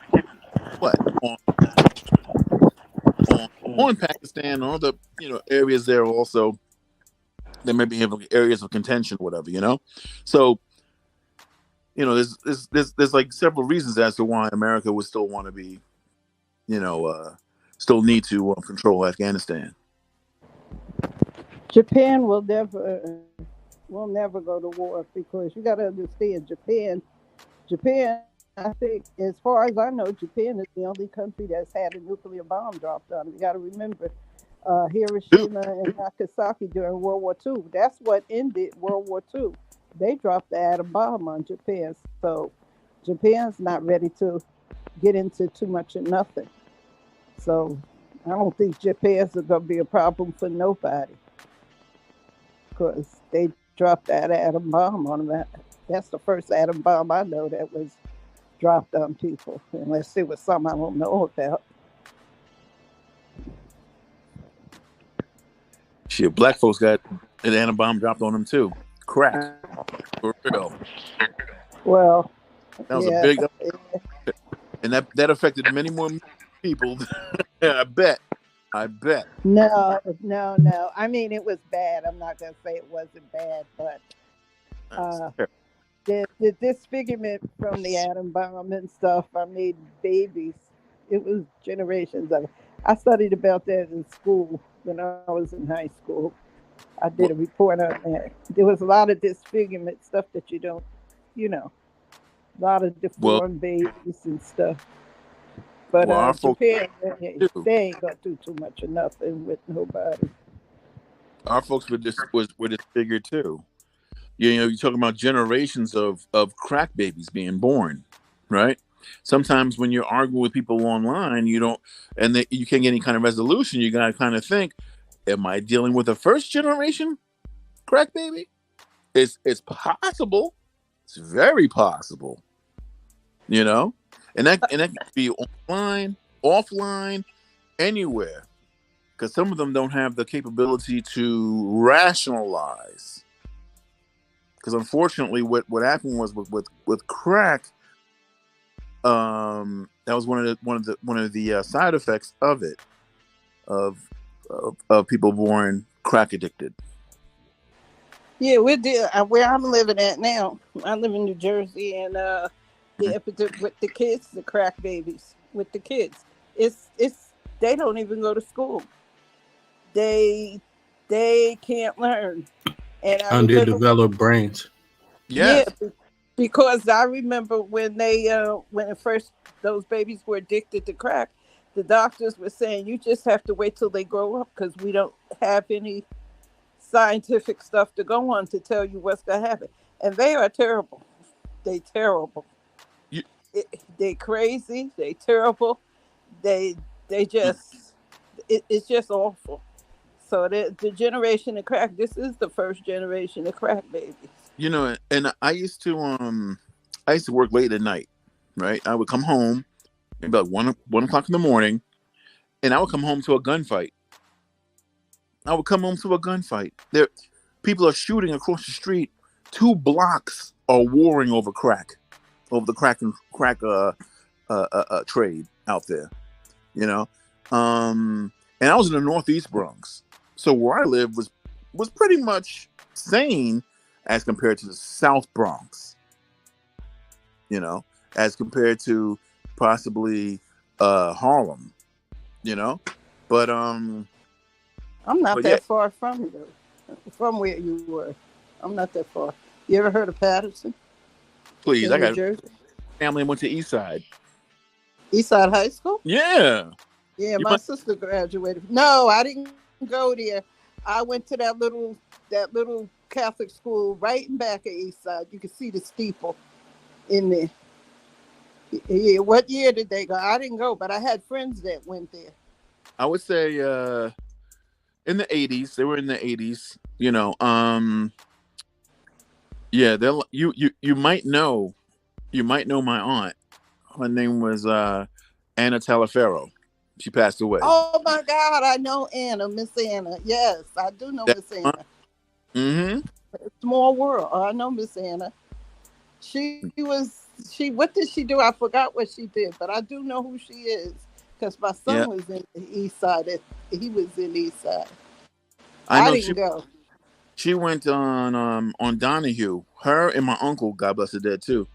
on Pakistan, all the areas there also. There may be areas of contention, whatever, So there's like several reasons as to why America would still want to be, still need to control Afghanistan. Japan will never go to war, because you got to understand, Japan, I think, as far as I know, Japan is the only country that's had a nuclear bomb dropped on it. You got to remember Hiroshima and Nagasaki during World War II. That's what ended World War II. They dropped the atom bomb on Japan. So Japan's not ready to get into too much of nothing. So I don't think Japan's going to be a problem for nobody, because they dropped that atom bomb on them. That's the first atom bomb I know that was dropped on people, unless it was something I don't know about. Shit, black folks got an atom bomb dropped on them too. Crack. For real. Well, that was a big, and that affected many more people. I bet. No. I mean, it was bad. I'm not gonna say it wasn't bad, but the disfigurement from the atom bomb and stuff. I mean, babies. It was generations of it. I studied about that in school when I was in high school. I did a report on that. There was a lot of disfigurement stuff that you don't, a lot of deformed babies and stuff. But Japan, they ain't gonna do too much of nothing with nobody. Our folks were disfigured too. You're talking about generations of crack babies being born, right? Sometimes when you're arguing with people online, you can't get any kind of resolution. You gotta kind of think, am I dealing with a first generation crack baby? It's possible. It's very possible. And that can be online, offline, anywhere, because some of them don't have the capability to rationalize. Because unfortunately, what happened was with crack, that was one of the side effects of it, of people born crack addicted. Yeah, where I'm living at now. I live in New Jersey, and the epidemic with the kids, the crack babies with the kids, it's they don't even go to school. They can't learn, and underdeveloped brains. Yes. Yeah, because I remember when at first those babies were addicted to crack, the doctors were saying you just have to wait till they grow up, because we don't have any scientific stuff to go on to tell you what's going to happen. And they are terrible. They terrible. They crazy. They terrible. They just it's just awful. So the generation of crack, this is the first generation of crack babies. And I used to work late at night, right? I would come home about 1 o'clock in the morning, and I would come home to a gunfight. There, people are shooting across the street. 2 blocks are warring over the crack trade out there. And I was in the Northeast Bronx, so where I lived was pretty much sane as compared to the South Bronx. As compared to possibly Harlem. But I'm not that far from you, from where you were. I'm not that far. You ever heard of Patterson? Please, I got family went to Eastside. Eastside High School? Yeah. Yeah, my sister graduated. No, I didn't go there. I went to that little Catholic school right in back of Eastside. You can see the steeple in there. Yeah, what year did they go? I didn't go, but I had friends that went there. I would say in the 80s. They were in the 80s. Yeah, you might know my aunt. Her name was Anna Talaferro. She passed away. Oh my God, I know Anna, Miss Anna. Yes, I do know Miss Anna. Mm-hmm. Small world. I know Miss Anna. What did she do? I forgot what she did, but I do know who she is because my son was in the East Side. He was in the East Side. I didn't go. She went on Donahue. Her and my uncle, God bless her dead too.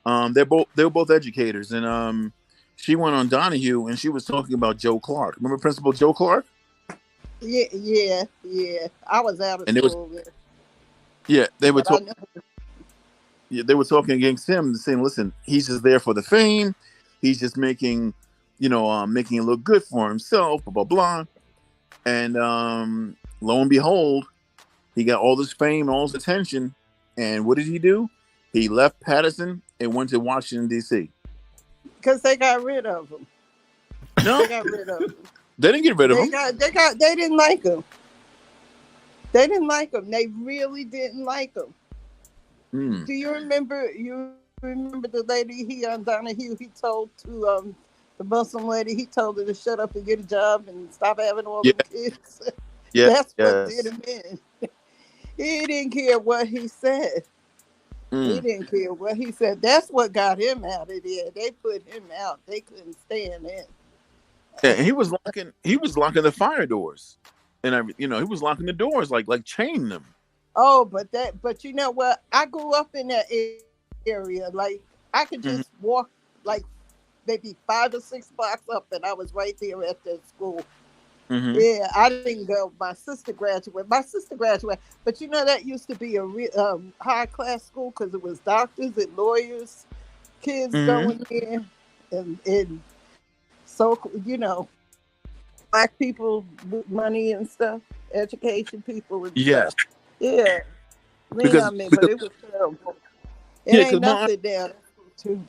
They were both educators, and she went on Donahue and she was talking about Joe Clark. Remember Principal Joe Clark? Yeah. I was out of school. They were talking. Yeah, they were talking against him, saying, "Listen, he's just there for the fame. He's just making it look good for himself." Blah blah blah. And lo and behold, he got all this fame, all this attention, and what did he do? He left Patterson and went to Washington D.C. Because they got rid of him. No, they got rid of him. They didn't get rid of him. They didn't like him. They didn't like him. They really didn't like him. Do you remember? You remember the lady he on Donahue? He told to the Muslim lady. He told her to shut up and get a job and stop having all the kids. That's what did him in. He didn't care what he said. He didn't care what he said. That's what got him out of there. They put him out. They couldn't stand it. Yeah, and he was locking the fire doors, and he was locking the doors like chaining them. Oh, but you know what? I grew up in that area. Like I could just walk like maybe 5 or 6 blocks up, and I was right there at the school. Yeah, I didn't go. My sister graduated, but you know that used to be a high class school because it was doctors and lawyers, kids going there, and so black people with money and stuff, education people and stuff. Yeah, but it was terrible. It ain't nothing down too.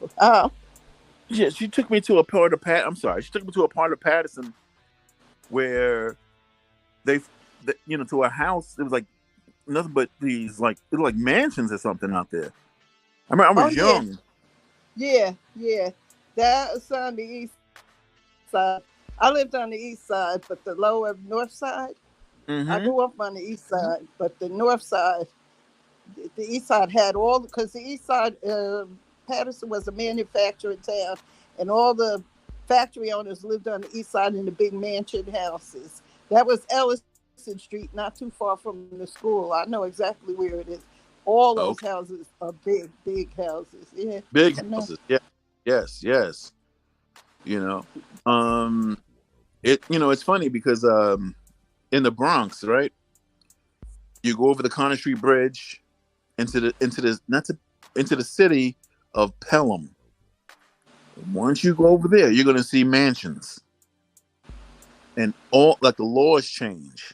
Yeah, she took me to a part of Patterson where to a house. It was like nothing but these it was like mansions or something out there. I remember I was young. Yeah. That was on the east side. I lived on the east side, but the lower north side. I grew up on the east side, but the north side, the east side had all, because the east side, Patterson was a manufacturing town, and all the factory owners lived on the east side in the big mansion houses. That was Ellison Street, not too far from the school. I know exactly where it is. All those houses are big houses. Yeah. Big houses. Yeah. Yes. It's funny because in the Bronx, right? You go over the Conner Street Bridge into the city of Pelham. Once you go over there, you're gonna see mansions, and all the laws change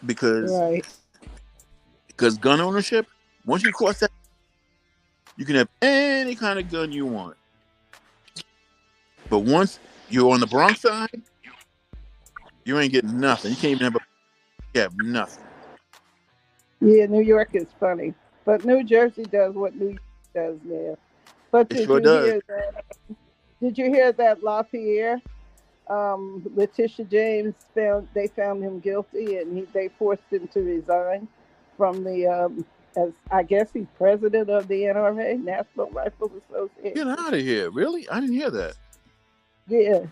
because gun ownership. Once you cross that, you can have any kind of gun you want. But once you're on the Bronx side, you ain't getting nothing. You can't even have nothing. Yeah, New York is funny, but New Jersey does what New York does now. But did you hear that LaPierre, Letitia James found him guilty, and they forced him to resign from the as I guess he's president of the NRA, National Rifle Association. Get out of here! Really? I didn't hear that. Yeah.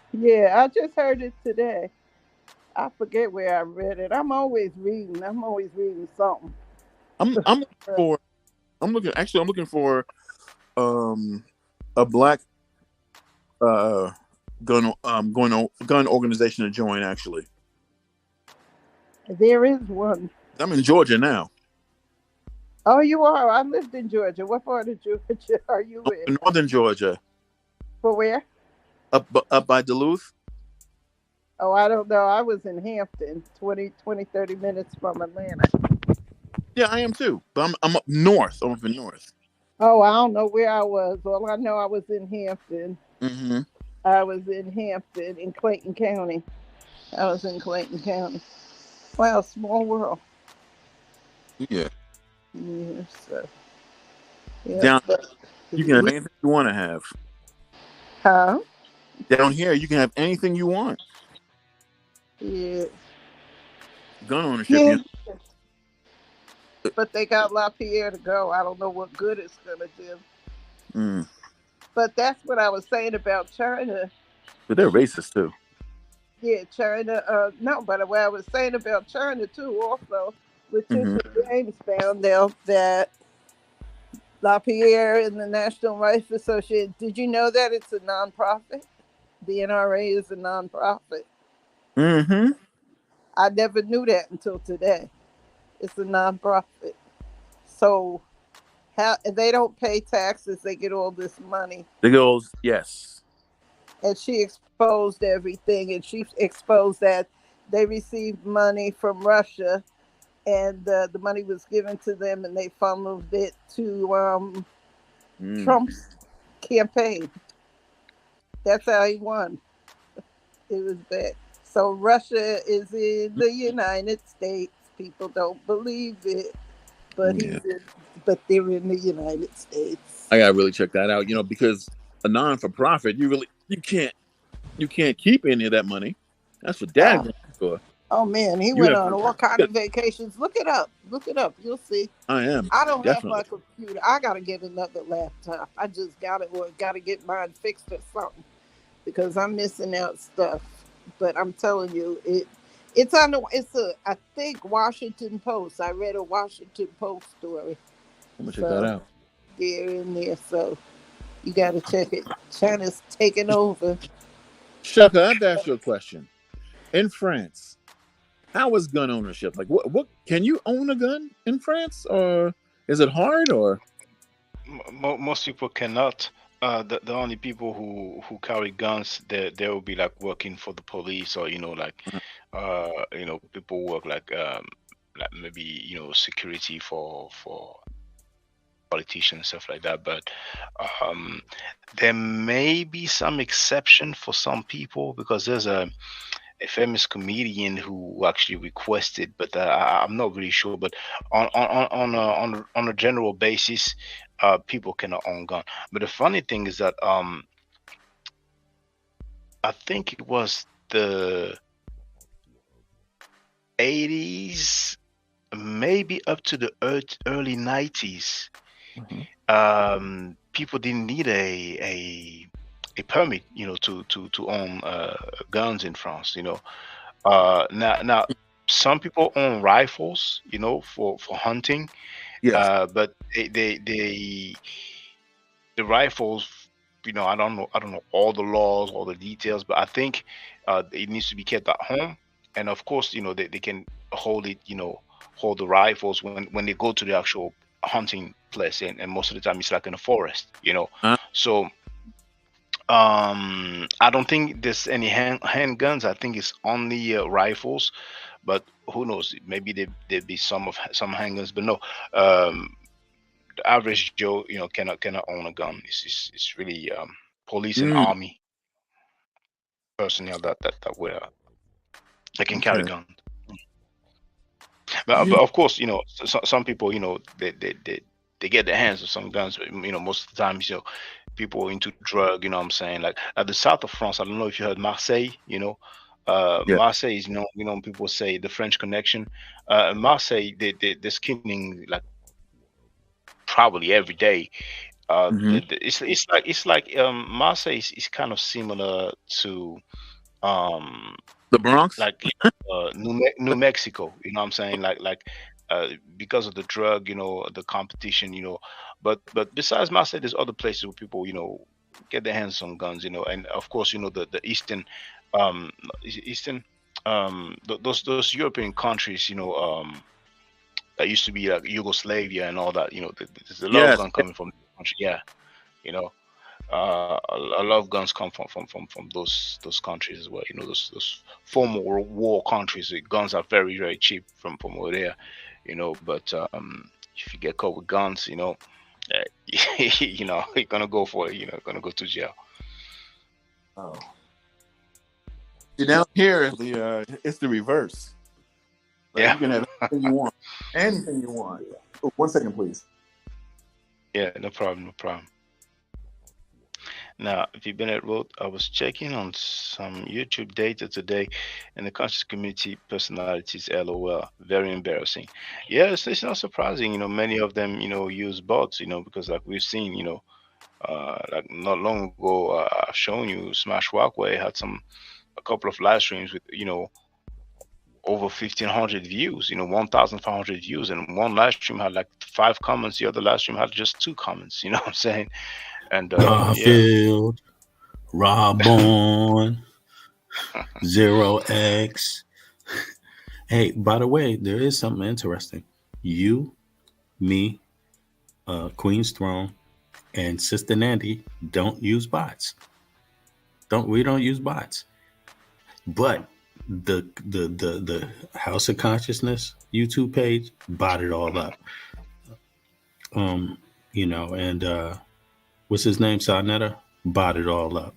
I just heard it today. I forget where I read it. I'm always reading something. I'm looking for a black gun organization to join. Actually, there is one. I'm in Georgia now. Oh, you are? I lived in Georgia. What part of Georgia are you in? Northern Georgia. For where? Up by Duluth. Oh, I don't know. I was in Hampton, 20, 30 minutes from Atlanta. Yeah, I am too. But I'm up north. I'm up in north. Oh, I don't know where I was. All I know, I was in Hampton. I was in Hampton in Clayton County. Wow, small world. Yeah. So. Yeah, Down, you can have anything you want to have. Huh? Down here, you can have anything you want. Yeah. Gun ownership, Yeah. But they got LaPierre to go. I don't know what good it's gonna do. Mm. But that's what I was saying about China. But they're racist too. Yeah, China. No, but what I was saying about China too, also, Letitia James found out that LaPierre and the National Rifle Association. Did you know that it's a nonprofit? The NRA is a nonprofit. Mm-hmm. I never knew that until today. It's a nonprofit. So how they don't pay taxes, they get all this money. The girls, yes. And she exposed everything, and she exposed that they received money from Russia, and the money was given to them, and they funneled it to Trump's campaign. That's how he won. It was bad. So Russia is in the United States. People don't believe it, but but they're in the United States. I gotta really check that out. You know, because a non-for-profit, you can't keep any of that money. That's what Dad for. Oh man, he went on all kind of vacations. Look it up. You'll see. I don't have my computer. I gotta get another laptop. I just gotta get mine fixed or something because I'm missing out stuff. But I'm telling you, it's I think Washington Post. I read a Washington Post story. I'm gonna check that out. They're in there, so you gotta check it. China's taking over. Shaka, I have to ask you a question. In France, how is gun ownership? Like, what can you own a gun in France, or is it hard? Or most people cannot. The only people who carry guns, they will be like working for the police, or people work like maybe security for politicians, stuff like that. But there may be some exception for some people, because there's a famous comedian who actually requested, but I'm not really sure. But on a general basis, people cannot own gun. But the funny thing is that I think it was the 80s, maybe up to the early 90s. People didn't need a permit, to own guns in France. Now some people own rifles, for hunting. yes, but the rifles, I don't know all the laws, all the details, but I think it needs to be kept at home. And of course, they can hold it, hold the rifles when they go to the actual hunting place, and most of the time it's like in a forest, so I don't think there's any handguns. I think it's only rifles, but who knows, maybe there'd be some handguns, but no, the average Joe cannot own a gun. It's really police and army personnel that they can carry guns. But of course, some people, they get their hands on some guns. But, most of the times, people into drug. What I'm saying, like at the south of France. I don't know if you heard Marseille. Marseille is people say the French Connection. Marseille, they're skinning like probably every day. It's like Marseille is kind of similar to the Bronx, like New Mexico. What I'm saying, like because of the drug, the competition, but besides Marseille, there's other places where people, get their hands on guns, and of course, the eastern, those European countries, that used to be like Yugoslavia and all that, there's a lot of guns coming from the country, a lot of guns come from those countries as well. Those former war countries. The guns are very, very cheap from over there. But if you get caught with guns, you're gonna go for it. You're gonna go to jail. Oh. Down here, it's the reverse. Like, you can have anything you want. Anything you want. Oh, 1 second, please. Yeah, no problem. Now, V. Bennett wrote, I was checking on some YouTube data today, and the conscious community personalities, LOL, very embarrassing. Yes, it's not surprising. Many of them, use bots. Because like we've seen, like not long ago, I've shown you Smash Walkway had a couple of live streams with over 1,500 views, 1,500 views, and one live stream had like 5 comments. The other live stream had just 2 comments. You know what I'm saying? And yeah. Garfield, Rob on, 0x. Hey, by the way, there is something interesting. You, me, Queen's Throne, and Sister Nandy don't use bots. We don't use bots. But the House of Consciousness YouTube page botted all up. And what's his name? Sarnetta botted all up.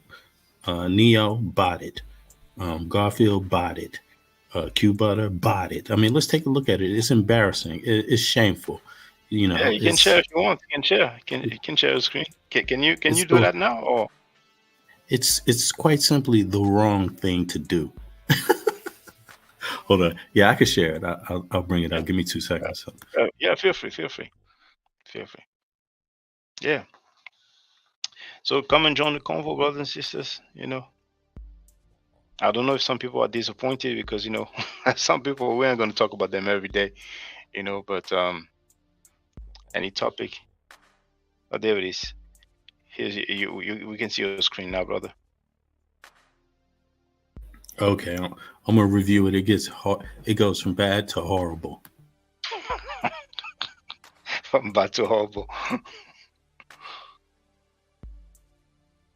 Neo botted. Garfield botted. Q Butter botted. I mean, let's take a look at it. It's embarrassing. It's shameful. Yeah, you can share if you want. You can share. You can share the screen. Can you do that now? Or it's quite simply the wrong thing to do. Hold on. Yeah, I can share it. I'll bring it up. Give me 2 seconds. Yeah, feel free. Yeah. So come and join the convo, brothers and sisters. I don't know if some people are disappointed because some people, we aren't going to talk about them every day, but any topic. Oh, there it is. Here's we can see your screen now, brother. Okay, I'm gonna review it. It gets hard. It goes from bad to horrible. From bad to horrible.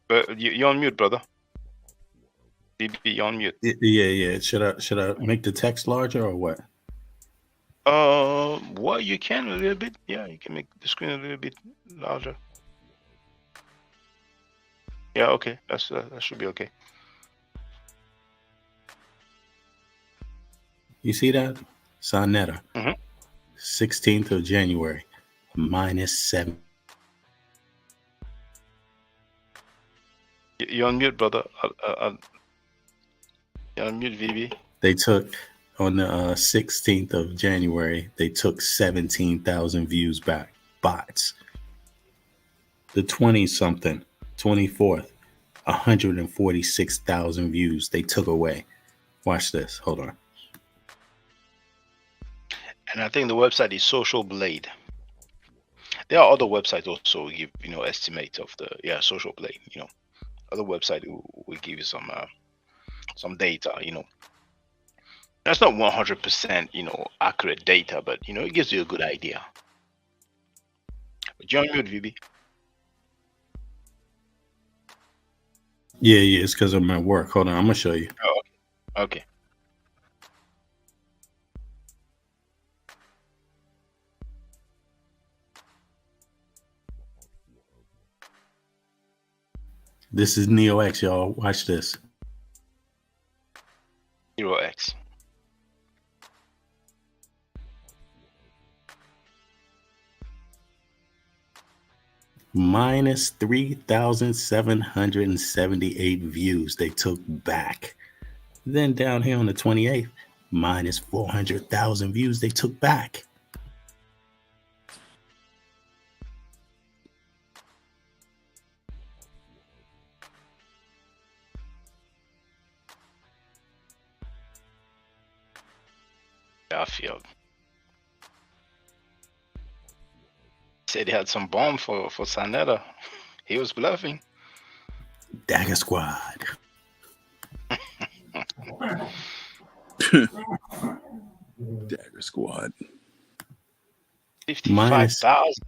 But you're on mute, brother. You're on mute. Yeah. Should I make the text larger or what? Well, you can a little bit. Yeah, you can make the screen a little bit larger. Yeah, okay. That should be okay. You see that? Sarnetta. 16th of January, -7. You're on mute, brother. You're on mute, VB. They took, on the 16th of January, they took 17,000 views back. Bots. The 20-something, 24th, 146,000 views they took away. Watch this. Hold on. And I think the website is Social Blade. There are other websites also give estimate of the Social Blade. Other website will give you some data. That's not 100% accurate data, but it gives you a good idea. But you're on mute, VB. Yeah, it's because I'm at work. Hold on, I'm gonna show you. Oh, okay. This is Neo X, y'all. Watch this. Neo X. -3,778 views they took back. Then down here on the 28th, -400,000 views they took back. I feel. Said he had some bomb for Sarnetta. He was bluffing. Dagger Squad. Dagger Squad. 55,000.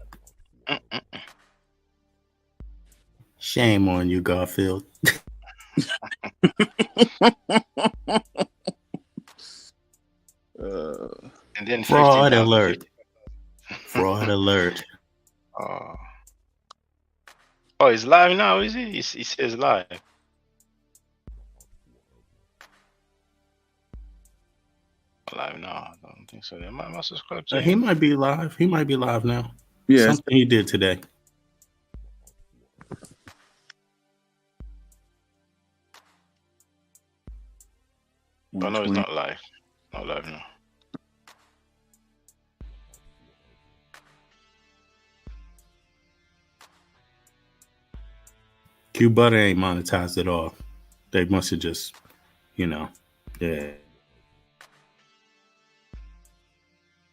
Shame on you, Garfield. And then fraud alert. Fraud alert. Oh, he's live now, is he? He says live. Live now? I don't think so. Am I subscribed to him? He might be live. He might be live now. Yeah, something he did today. Oh no, it's 120. not live. Not live now. Q Butter ain't monetized at all. They must have just, yeah.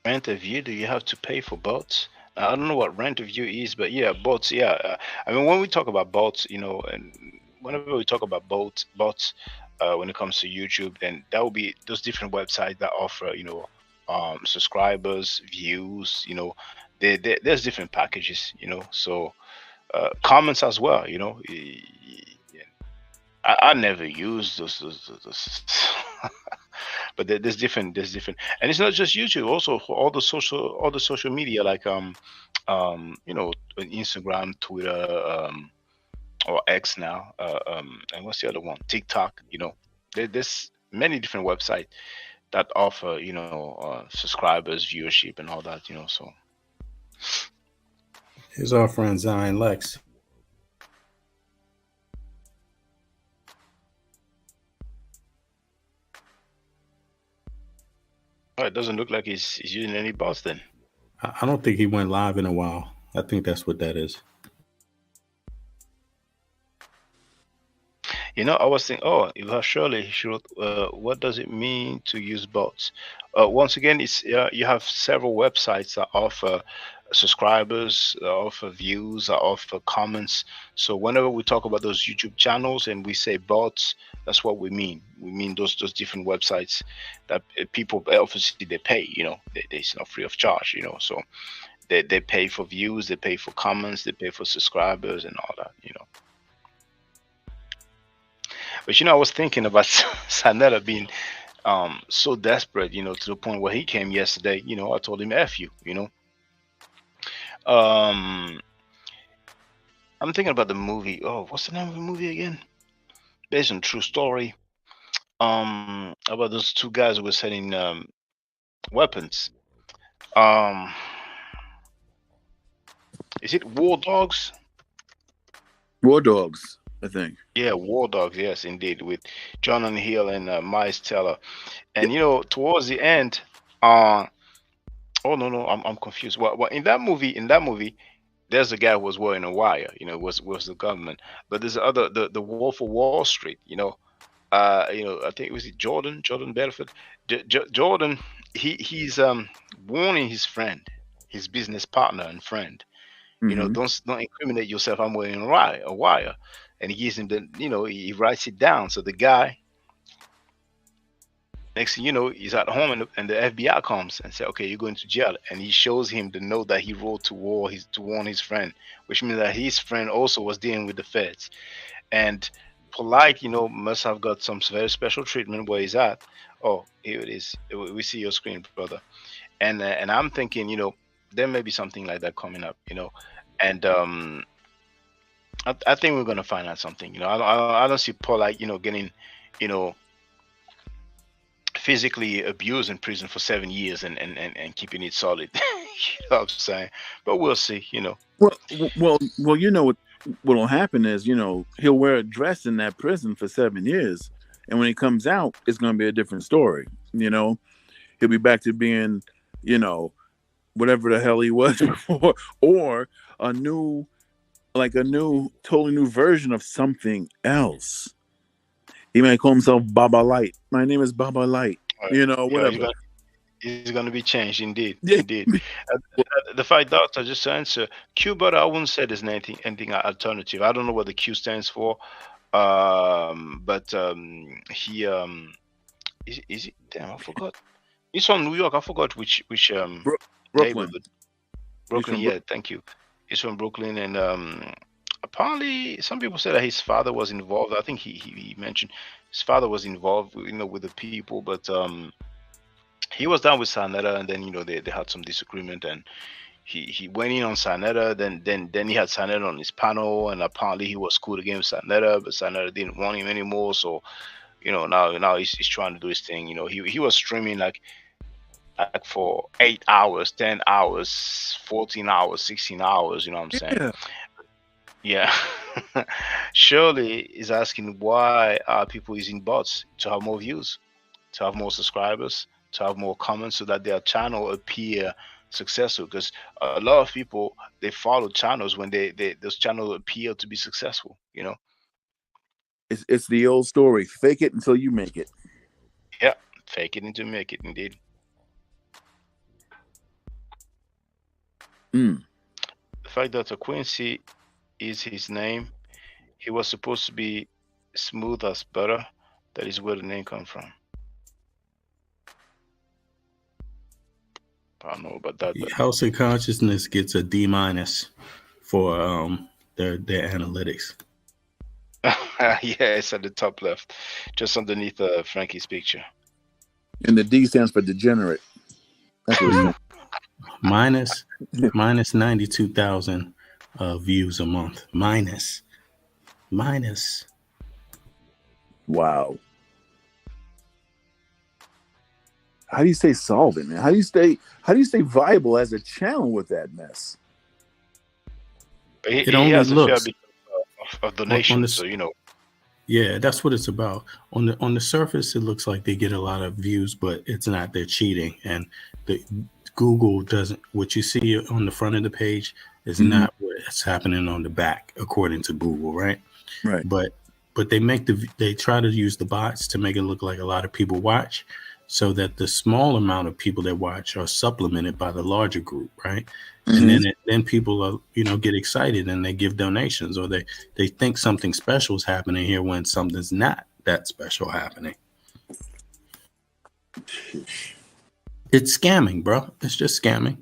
Rent a view? Do you have to pay for bots? I don't know what rent a view is, but yeah, bots. Yeah, I mean, when we talk about bots, and whenever we talk about bots, when it comes to YouTube, then that will be those different websites that offer, subscribers, views. There's different packages. So comments as well. I never use those. But there's different, and it's not just YouTube. Also, all the social media like Instagram, Twitter, or X now, and what's the other one? TikTok. There's many different websites that offer subscribers, viewership, and all that. So Here's our friend Zion Lex. oh, it doesn't look like he's using any bots then. I don't think he went live in a while. I think that's what that is. I was thinking, Eva Shirley, she wrote, what does it mean to use bots? Once again, it's you have several websites that offer subscribers, offer views, offer comments. So whenever we talk about those YouTube channels and we say bots, that's what we mean. We mean those different websites that people obviously they pay. It's not free of charge. So they pay for views, they pay for comments, they pay for subscribers and all that. But I was thinking about Sanetta being so desperate, to the point where he came yesterday. I told him F you, I'm thinking about the movie. Oh, what's the name of the movie again? Based on true story. About those two guys who were selling weapons. Is it War Dogs? War Dogs, I think. Yeah, War Dogs. Yes, indeed, with Jonathan Hill and Miles Teller. And towards the end, oh no, I'm confused. Well, in that movie, there's a guy who was wearing a wire. Was the government. But there's the Wolf of Wall Street. I think it was Jordan Belfort. Jordan, he's warning his friend, his business partner and friend. Mhm. Don't incriminate yourself. I'm wearing a wire, and he gives him he writes it down. So the guy, next thing you know, he's at home, and the FBI comes and say, "Okay, you're going to jail." And he shows him the note that he wrote to warn his friend, which means that his friend also was dealing with the feds. And Polite, must have got some very special treatment where he's at. Oh, here it is. We see your screen, brother. And I'm thinking, there may be something like that coming up, and I think we're gonna find out something. I don't see Polite, getting, physically abused in prison for 7 years and keeping it solid. You know what I'm saying? But we'll see. Well, what'll happen is, he'll wear a dress in that prison for 7 years, and when he comes out, it's going to be a different story. He'll be back to being, whatever the hell he was before, or a totally new version of something else. He might call himself Baba Light. My name is Baba Light. Whatever. He's going to be changed, indeed. Yeah. Indeed. The five doctor, just to answer, Q, but I wouldn't say there's anything alternative. I don't know what the Q stands for. But he is it? Damn, I forgot. He's from New York. I forgot which Brooklyn. neighborhood. Brooklyn. Yeah, thank you. He's from Brooklyn, and apparently some people say that his father was involved. I think he mentioned his father was involved, with the people, but he was down with Sanetta, and then they had some disagreement, and he went in on Sanetta. Then he had Sanetta on his panel, and apparently he was cool against Sanetta, but Sanetta didn't want him anymore. So now he's trying to do his thing. He was streaming like for 8 hours, 10 hours, 14 hours, 16 hours. You know what I'm saying? Yeah. Shirley is asking why are people using bots to have more views? to have more subscribers, to have more comments, so that their channel appear successful. Because a lot of people, they follow channels when those channels appear to be successful. It's the old story: fake it until you make it. Yeah, fake it until you make it. Indeed. Mm. The fact that Quincy is his name, he was supposed to be smooth as butter. That is where the name comes from. I don't know about that. But House of Consciousness gets a D- for their analytics. Yeah, it's at the top left, just underneath Frankie's picture. And the D stands for degenerate. That's what it's minus 92,000 views a month. Minus. Wow. How do you stay solvent, man? How do you stay viable as a channel with that mess? It only has a fair bit of donations, so Yeah, that's what it's about. On the surface, it looks like they get a lot of views, but it's not. They're cheating, and the Google doesn't. What you see on the front of the page is not what's happening on the back, according to Google, right? Right. But they try to use the bots to make it look like a lot of people watch, so that the small amount of people that watch are supplemented by the larger group, right? And then people are, get excited and they give donations, or they think something special is happening here when something's not that special happening. It's scamming, bro. It's just scamming.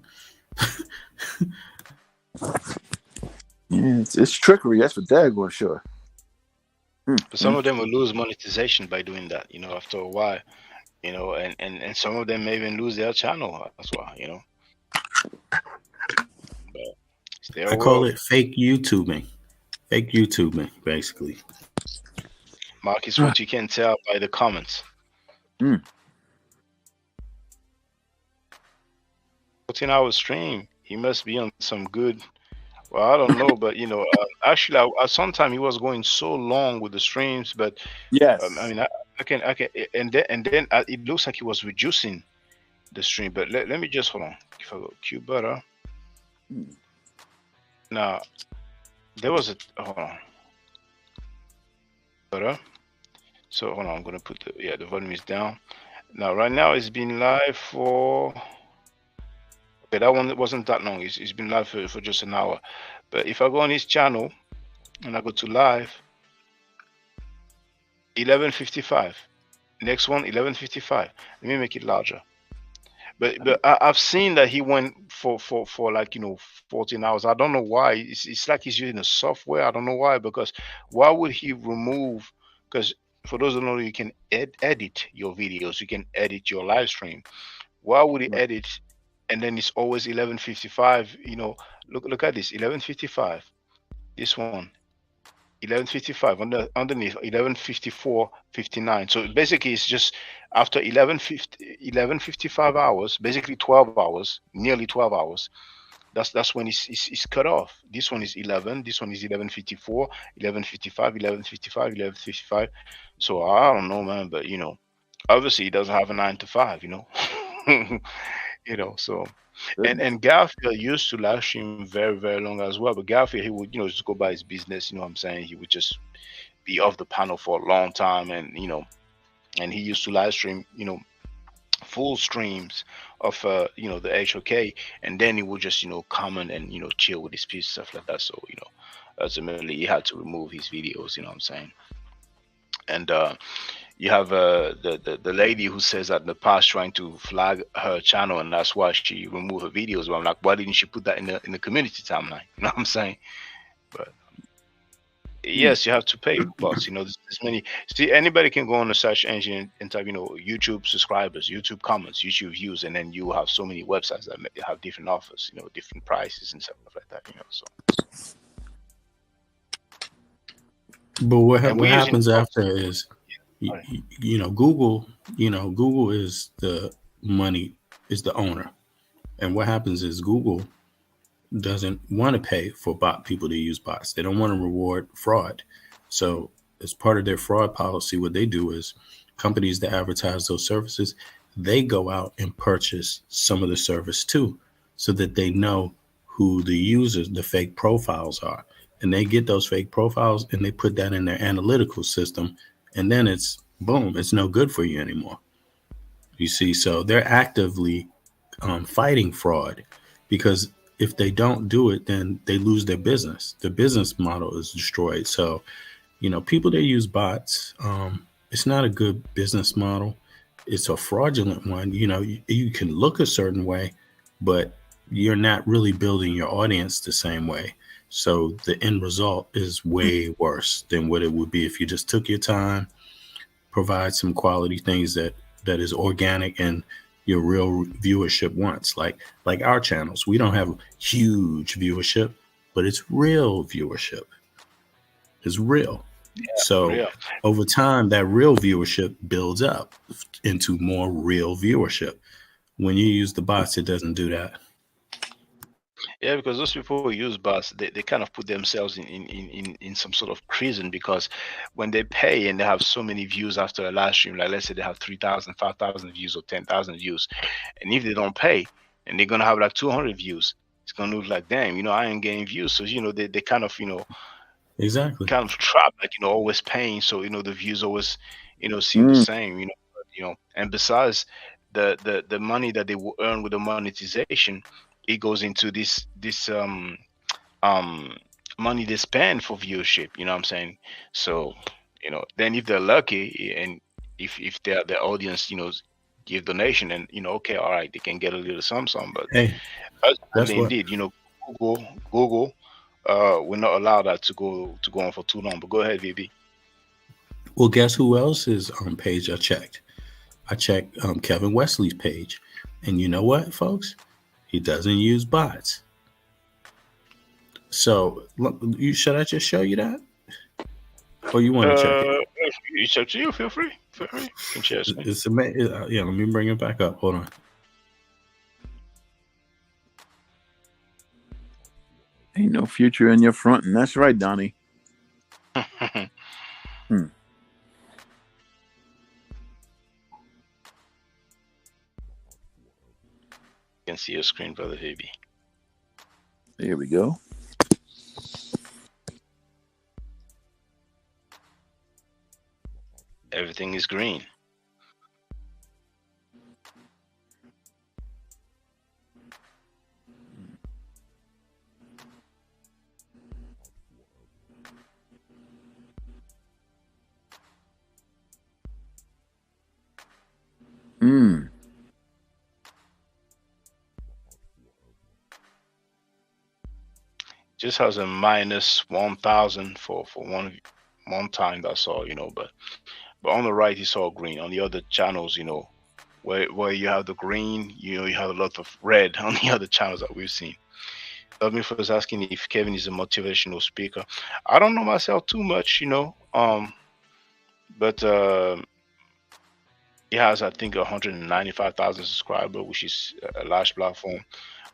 Yeah, it's trickery. That's for daggone sure. But some of them will lose monetization by doing that, after a while, and some of them may even lose their channel as well, But I call it fake YouTubing. Fake YouTubing, basically. Marcus, what you can tell by the comments. 14-hour stream. He must be on some good. Well, I don't know, but actually, sometimes he was going so long with the streams, but yes, I mean, I can, and then it looks like he was reducing the stream. But let me just hold on. If I go Q butter. Now, there was hold on. Butter. So hold on, I'm gonna put the volume is down. Now, right now, it's been live for. Okay, that one wasn't that long. It's been live for just an hour. But if I go on his channel and I go to live, 11:55. Next one, 11:55. Let me make it larger. But I've seen that he went for like 14 hours. I don't know why. It's like he's using a software. I don't know why. Because why would he remove? Because for those who don't know, you can edit your videos. You can edit your live stream. Why would he edit? And then it's always 11:55. Look at this. 11:55. This one. 11:55. Underneath 11:54:59. So basically, it's just after 11:55 hours, basically 12 hours, nearly 12 hours. That's when it's cut off. This one is 11. This one is 11:54, 11:55, 11:55, 11:55. So I don't know, man, but obviously he doesn't have a 9 to 5. So and Garfield used to live stream very, very long as well. But Garfield, he would, just go by his business. You know what I'm saying? He would just be off the panel for a long time, and and he used to live stream, full streams of the HOK, and then he would just comment and chill with his piece, stuff like that. So ultimately he had to remove his videos. You know what I'm saying? And you have the lady who says that in the past trying to flag her channel, and that's why she removed her videos. But I'm like, why didn't she put that in the community timeline? You know what I'm saying? But yes, you have to pay bots. There's many. See, anybody can go on the search engine and type, YouTube subscribers, YouTube comments, YouTube views, and then you have so many websites that have different offers, different prices and stuff like that. So. But what happens after is. Google is the money, is the owner. And what happens is Google doesn't want to pay for people to use bots. They don't want to reward fraud. So as part of their fraud policy, what they do is companies that advertise those services, they go out and purchase some of the service too, so that they know who the users, the fake profiles are. And they get those fake profiles and they put that in their analytical system. And then it's boom, it's no good for you anymore. You see, so they're actively fighting fraud, because if they don't do it, then they lose their business. The business model is destroyed. So, people that use bots, it's not a good business model. It's a fraudulent one. You can look a certain way, but you're not really building your audience the same way. So the end result is way worse than what it would be if you just took your time, provide some quality things that is organic and your real viewership wants. Like our channels, we don't have huge viewership, but it's real viewership. It's real. Yeah, So real. over time, that real viewership builds up into more real viewership. When you use the bots, it doesn't do that. Yeah, because those people who use bots, they kind of put themselves in some sort of prison, because when they pay and they have so many views after a live stream, like let's say they have 3,000, 5,000 views or 10,000 views, and if they don't pay and they're gonna have like 200 views, it's gonna look like, damn, I ain't getting views. So they kind of Exactly. kind of trapped, like always paying, so the views always seem the same, and besides the money that they will earn with the monetization, it goes into this money they spend for viewership, you know what I'm saying? So then if they're lucky, and if their audience give donation, and okay, all right, they can get a little something. But Hey, that's what. indeed, Google will not allow that to go on for too long. But go ahead, VB. Well, guess who else's page I checked? I checked Kevin Wesley's page, and you know what, folks? He doesn't use bots. So, should I just show you that, or you want to check it? It's up to you. Feel free. You can share screen. It's amazing. Yeah, let me bring it back up. Hold on. Ain't no future in your front, and that's right, Donnie. You can see your screen, brother VB. There we go. Everything is green. Just has a minus 1,000 for one time, that's all, but on the right it's all green. On the other channels, where you have the green, you have a lot of red on the other channels that we've seen. Me was asking if Kevin is a motivational speaker. I don't know myself too much, but he has, I think, 195,000 subscribers, which is a large platform.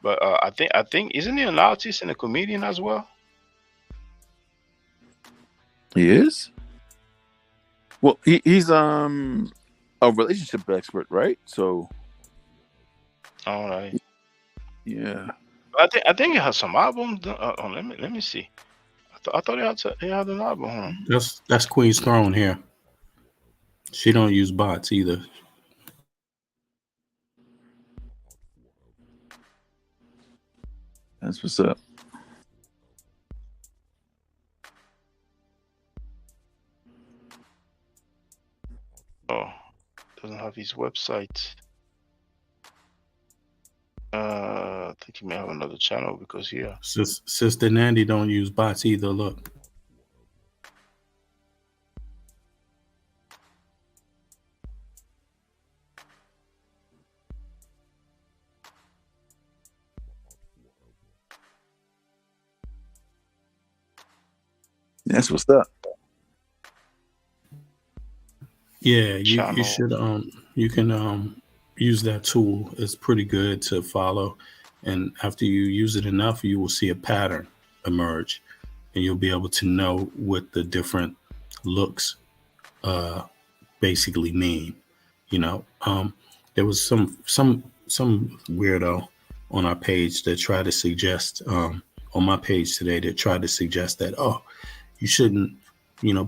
But I think isn't he an artist and a comedian as well? He is. Well, he's a relationship expert, right? So, all right. Yeah. I think he has some albums. Let me see. I thought he had an album. Huh? That's Queen's Throne here. She don't use bots either. That's what's up. Oh, doesn't have his website. I think he may have another channel, because here. Sister Nandy don't use bots either. Look. That's what's up. Yeah, you should you can use that tool. It's pretty good to follow, and after you use it enough, you will see a pattern emerge, and you'll be able to know what the different looks basically mean. You know, there was some weirdo on our page that tried to suggest on my page today that tried to suggest that you shouldn't,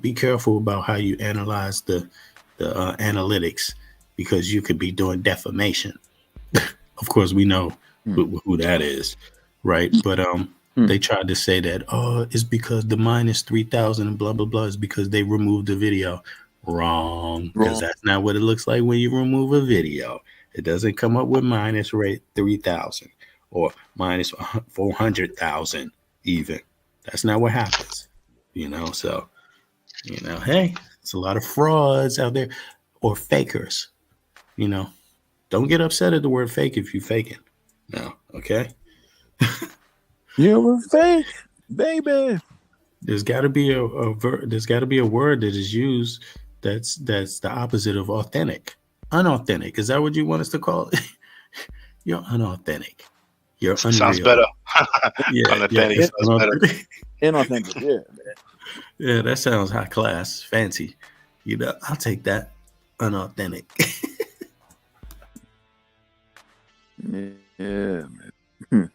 be careful about how you analyze the analytics because you could be doing defamation. Of course, we know who that is, right? But they tried to say that it's because the minus 3,000 and blah blah blah is because they removed the video. Wrong, because that's not what it looks like when you remove a video. It doesn't come up with minus rate 3,000 or minus 400,000 even. That's not what happens, So, hey, it's a lot of frauds out there or fakers. Don't get upset at the word fake if you faking. No, okay. You're a fake, baby. There's got to be a word that is used that's the opposite of authentic. Unauthentic. Is that what you want us to call it? You're unauthentic. You're unreal. Sounds better. Yeah, unauthentic sounds better. Inauthentic, yeah. Yeah, that sounds high class, fancy. I'll take that. Unauthentic. Yeah, man.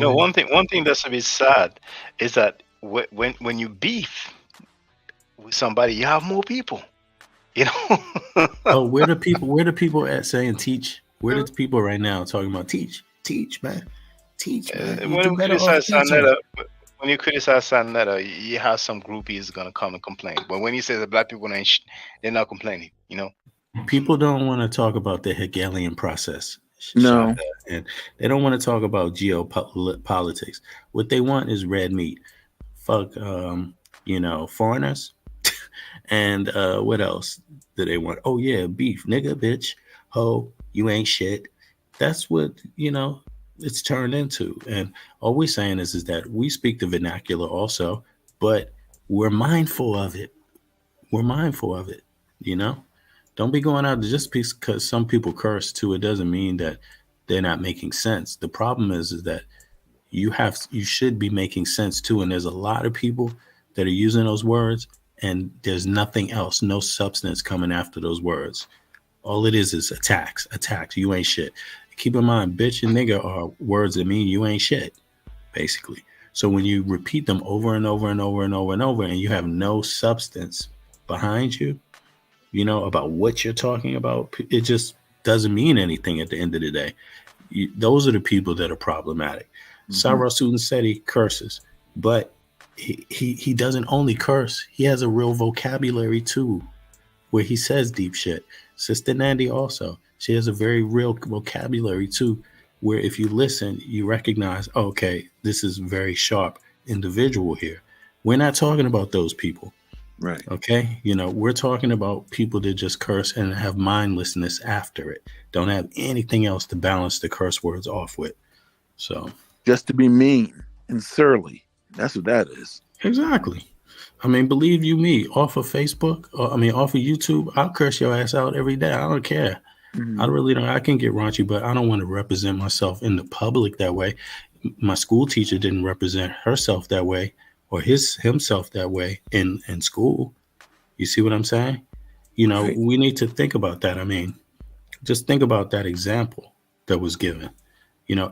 One thing that's a bit sad is that when you beef with somebody, you have more people. Where the people at saying teach? Where the people right now talking about teach, man, teach, man. When you criticize Sanetta, you have some groupies gonna come and complain. But when you say the black people ain't, they're not complaining. People don't want to talk about the Hegelian process. No, and they don't want to talk about geopolitics. What they want is red meat. Fuck, foreigners. And what else do they want? Oh yeah, beef, nigga, bitch, ho, you ain't shit. That's what it's turned into. And all we're saying is that we speak the vernacular also, but we're mindful of it. Don't be going out just because some people curse too. It doesn't mean that they're not making sense. The problem is that you should be making sense too. And there's a lot of people that are using those words and there's nothing else, no substance coming after those words. All it is attacks. You ain't shit. Keep in mind, bitch and nigga are words that mean you ain't shit, basically. So when you repeat them over and over and over and over and over, and you have no substance behind you, about what you're talking about, it just doesn't mean anything at the end of the day. Those are the people that are problematic. Sarah Sudan said he curses, but he doesn't only curse. He has a real vocabulary too, where he says deep shit. Sister Nandy also, she has a very real vocabulary too, where if you listen, you recognize, okay, this is a very sharp individual here. We're not talking about those people. Right. Okay. We're talking about people that just curse and have mindlessness after it. Don't have anything else to balance the curse words off with. So just to be mean and surly. That's what that is. Exactly. I mean, believe you me, off of Facebook, off of YouTube, I'll curse your ass out every day. I don't care. I really don't. I can get raunchy, but I don't want to represent myself in the public that way. My school teacher didn't represent herself that way or himself that way in school. You see what I'm saying? Right. We need to think about that. I mean, just think about that example that was given.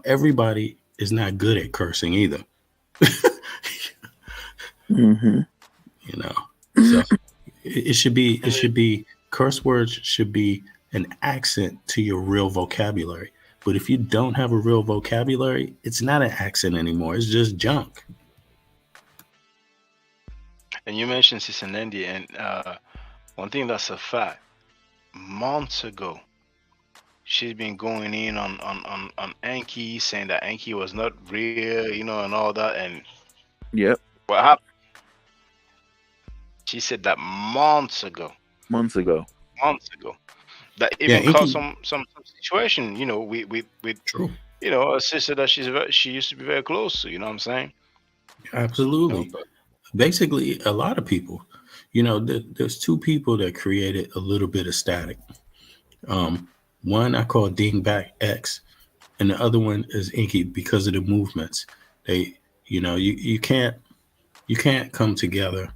Everybody is not good at cursing either. So it should be curse words should be an accent to your real vocabulary. But if you don't have a real vocabulary, it's not an accent anymore. It's just junk. And you mentioned Sister Nandy, and one thing that's a fact, months ago, she's been going in on Anki, saying that Anki was not real, and all that. And yep, what happened? She said that months ago. That even caused some situation, with True. A sister that she used to be very close to. You know what I'm saying? Absolutely. Basically, a lot of people. There's two people that created a little bit of static. One I call Dingback X. and the other one is Inky because of the movements. They, you can't come together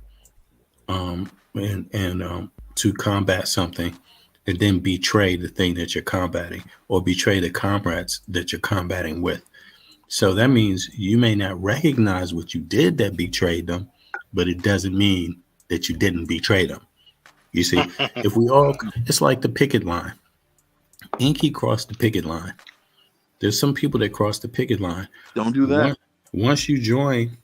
and to combat something and then betray the thing that you're combating or betray the comrades that you're combating with. So that means you may not recognize what you did that betrayed them, but it doesn't mean that you didn't betray them. You see, if we all, it's like the picket line. Inky crossed the picket line. There's some people that cross the picket line. Don't do that. Once you join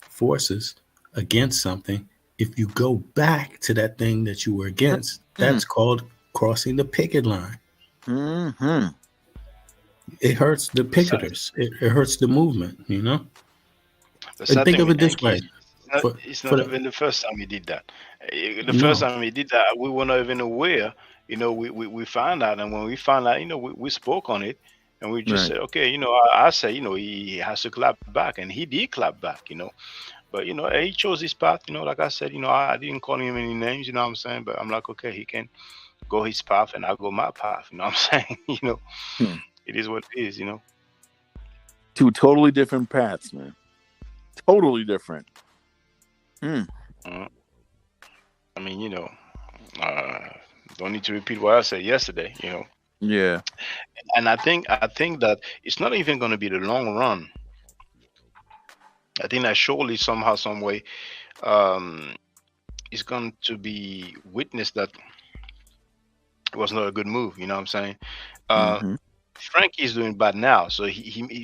forces against something, if you go back to that thing that you were against, that's called crossing the picket line. Mm-hmm. It hurts the picketers. It hurts the movement, The And think of it this Enki, way. it's not even the first time we did that. The first time we did that, we were not even aware. We found out, and when we found out, we spoke on it, and we just Right. said, okay, I said, he has to clap back, and he did clap back, But he chose his path, like I said, I didn't call him any names, you know what I'm saying? But I'm like, okay, he can go his path and I'll go my path, you know what I'm saying? It is what it is, Two totally different paths, man. Totally different. I mean, don't need to repeat what I said yesterday, Yeah. And I think that it's not even going to be the long run. I think that surely somehow, some way, it's going to be witnessed that it was not a good move. You know what I'm saying? Mhm. Frankie's doing bad now, so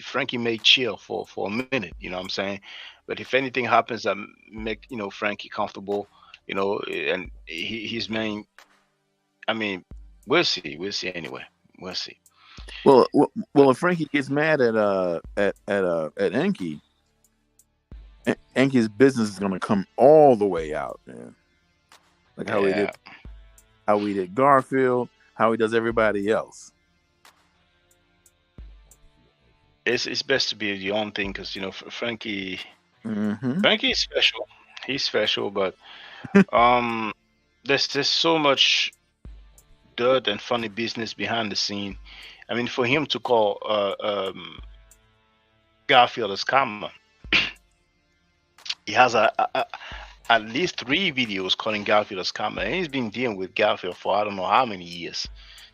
Frankie may chill for a minute. You know what I'm saying? But if anything happens that make Frankie comfortable, and his main, I mean, we'll see. We'll see anyway. We'll see. Well, if Frankie gets mad at Enki, Enki's business is gonna come all the way out, man. Like how he did Garfield, how he does everybody else. It's best to be your own thing because Frankie. Mm-hmm. Frankie is special. He's special, but there's so much dirt and funny business behind the scene. I mean, for him to call Garfield a scammer, he has at least 3 videos calling Garfield a scammer, and he's been dealing with Garfield for I don't know how many years.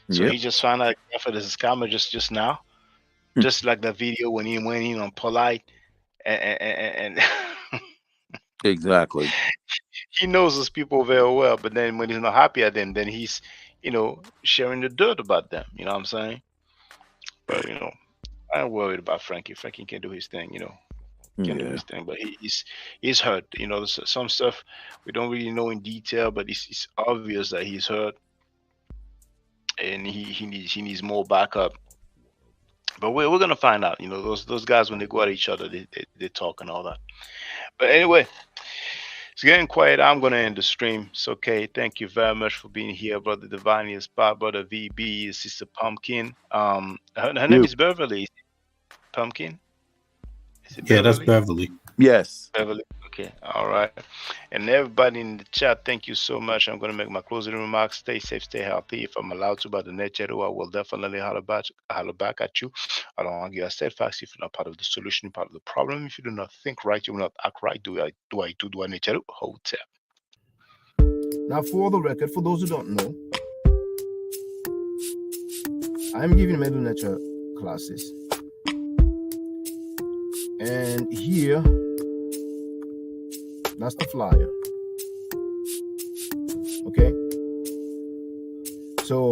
So he just found out Garfield is a scammer just now, just like the video when he went in on Polite and Exactly. he knows those people very well, but then when he's not happy at them, then he's sharing the dirt about them. You know what I'm saying? But I ain't worried about Frankie. Frankie can do his thing. Can do his thing, but he's hurt. Some stuff we don't really know in detail, but it's obvious that he's hurt, and he needs more backup. But we're gonna find out. Those guys when they go at each other, they talk and all that. But anyway, it's getting quiet. I'm gonna end the stream. It's okay. Thank you very much for being here, Brother Divine, Spot, Brother VB, Sister Pumpkin. Her name is Beverly. Pumpkin. Yeah, that's Beverly. Yes. Beverly. Okay. All right. And everybody in the chat, thank you so much. I'm going to make my closing remarks. Stay safe, stay healthy. If I'm allowed to by the net, I will definitely holler back at you. I don't argue. I said facts. If you're not part of the solution, part of the problem. If you do not think right, you will not act right. Do I net hotel? Now, for the record, for those who don't know, I'm giving middle nature classes. And here, that's the flyer. Okay? So,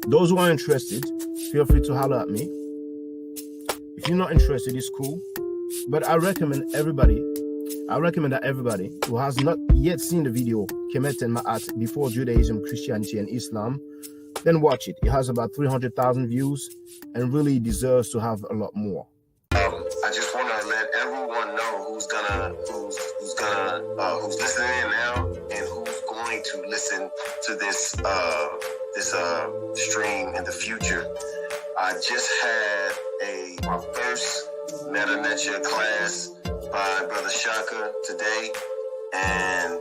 those who are interested, feel free to holler at me. If you're not interested, it's cool. But I recommend that everybody who has not yet seen the video, Kemet and Ma'at, Before Judaism, Christianity, and Islam, then watch it. It has about 300,000 views and really deserves to have a lot more. I just want to let everyone know who's listening in now and who's going to listen to this stream in the future. I just had my first Meta Nature class by Brother Shaka today, and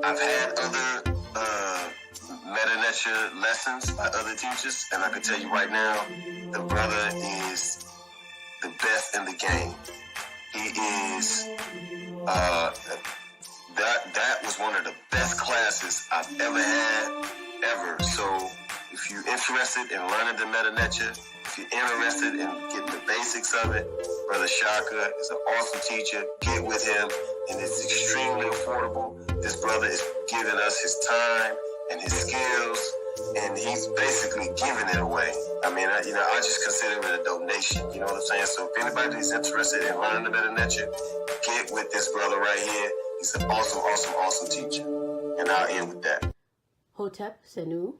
I've had other Meta Nature Necha lessons by other teachers, and I can tell you right now, the brother is the best in the game. He is, that was one of the best classes I've ever had, ever. So if you're interested in learning the Meta Necha, if you're interested in getting the basics of it, Brother Shaka is an awesome teacher. Get with him, and it's extremely affordable. This brother is giving us his time and his skills, and he's basically giving it away. I mean, I just consider it a donation. You know what I'm saying? So if anybody is interested in learning the Meta Necha, get with this brother right here. He's an awesome, awesome, awesome teacher. And I'll end with that. Hotep Senu,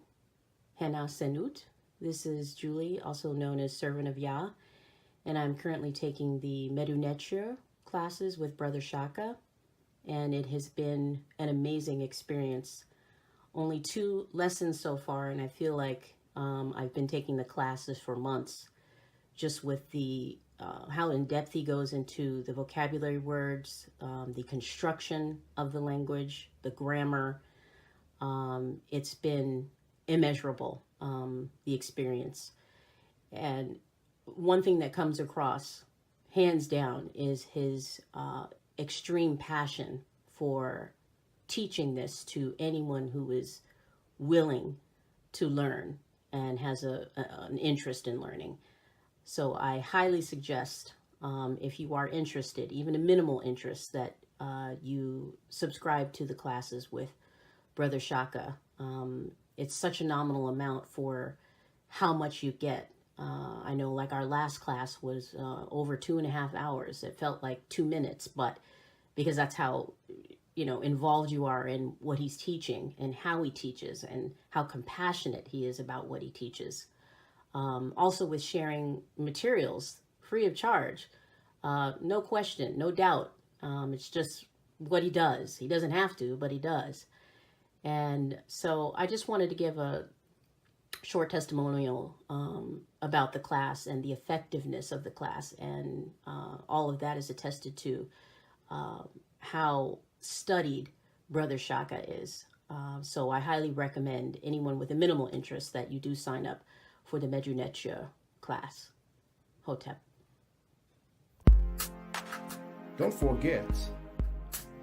Hana Senut. This is Julie, also known as Servant of Yah, and I'm currently taking the Medu Necha classes with Brother Shaka, and it has been an amazing experience. Only 2 lessons so far, and I feel like I've been taking the classes for months, just with the how in depth he goes into the vocabulary words, the construction of the language, the grammar. It's been immeasurable, the experience. And one thing that comes across, hands down, is his extreme passion for teaching this to anyone who is willing to learn and has an interest in learning. So I highly suggest, if you are interested, even a minimal interest, that you subscribe to the classes with Brother Shaka. It's such a nominal amount for how much you get. I know, like, our last class was over 2.5 hours. It felt like 2 minutes, but because that's how, involved you are in what he's teaching and how he teaches and how compassionate he is about what he teaches. Also with sharing materials free of charge, no question, no doubt. It's just what he does. He doesn't have to, but he does. And so I just wanted to give a short testimonial about the class and the effectiveness of the class, and all of that is attested to how studied Brother Shaka is. So I highly recommend anyone with a minimal interest that you do sign up for the Medu Necha class. Hotep. Don't forget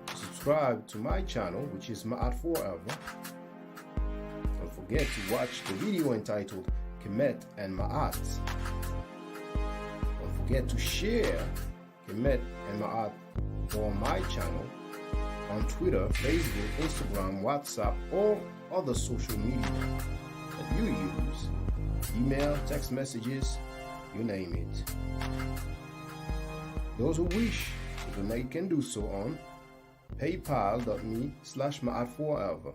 to subscribe to my channel, which is Ma'at Forever. Don't forget to watch the video entitled Kemet and Ma'at. Don't forget to share Kemet and Ma'at on my channel on Twitter, Facebook, Instagram, WhatsApp, or other social media that you use. Email, text messages, you name it. Those who wish to donate can do so on paypal.me/Ma'at Forever.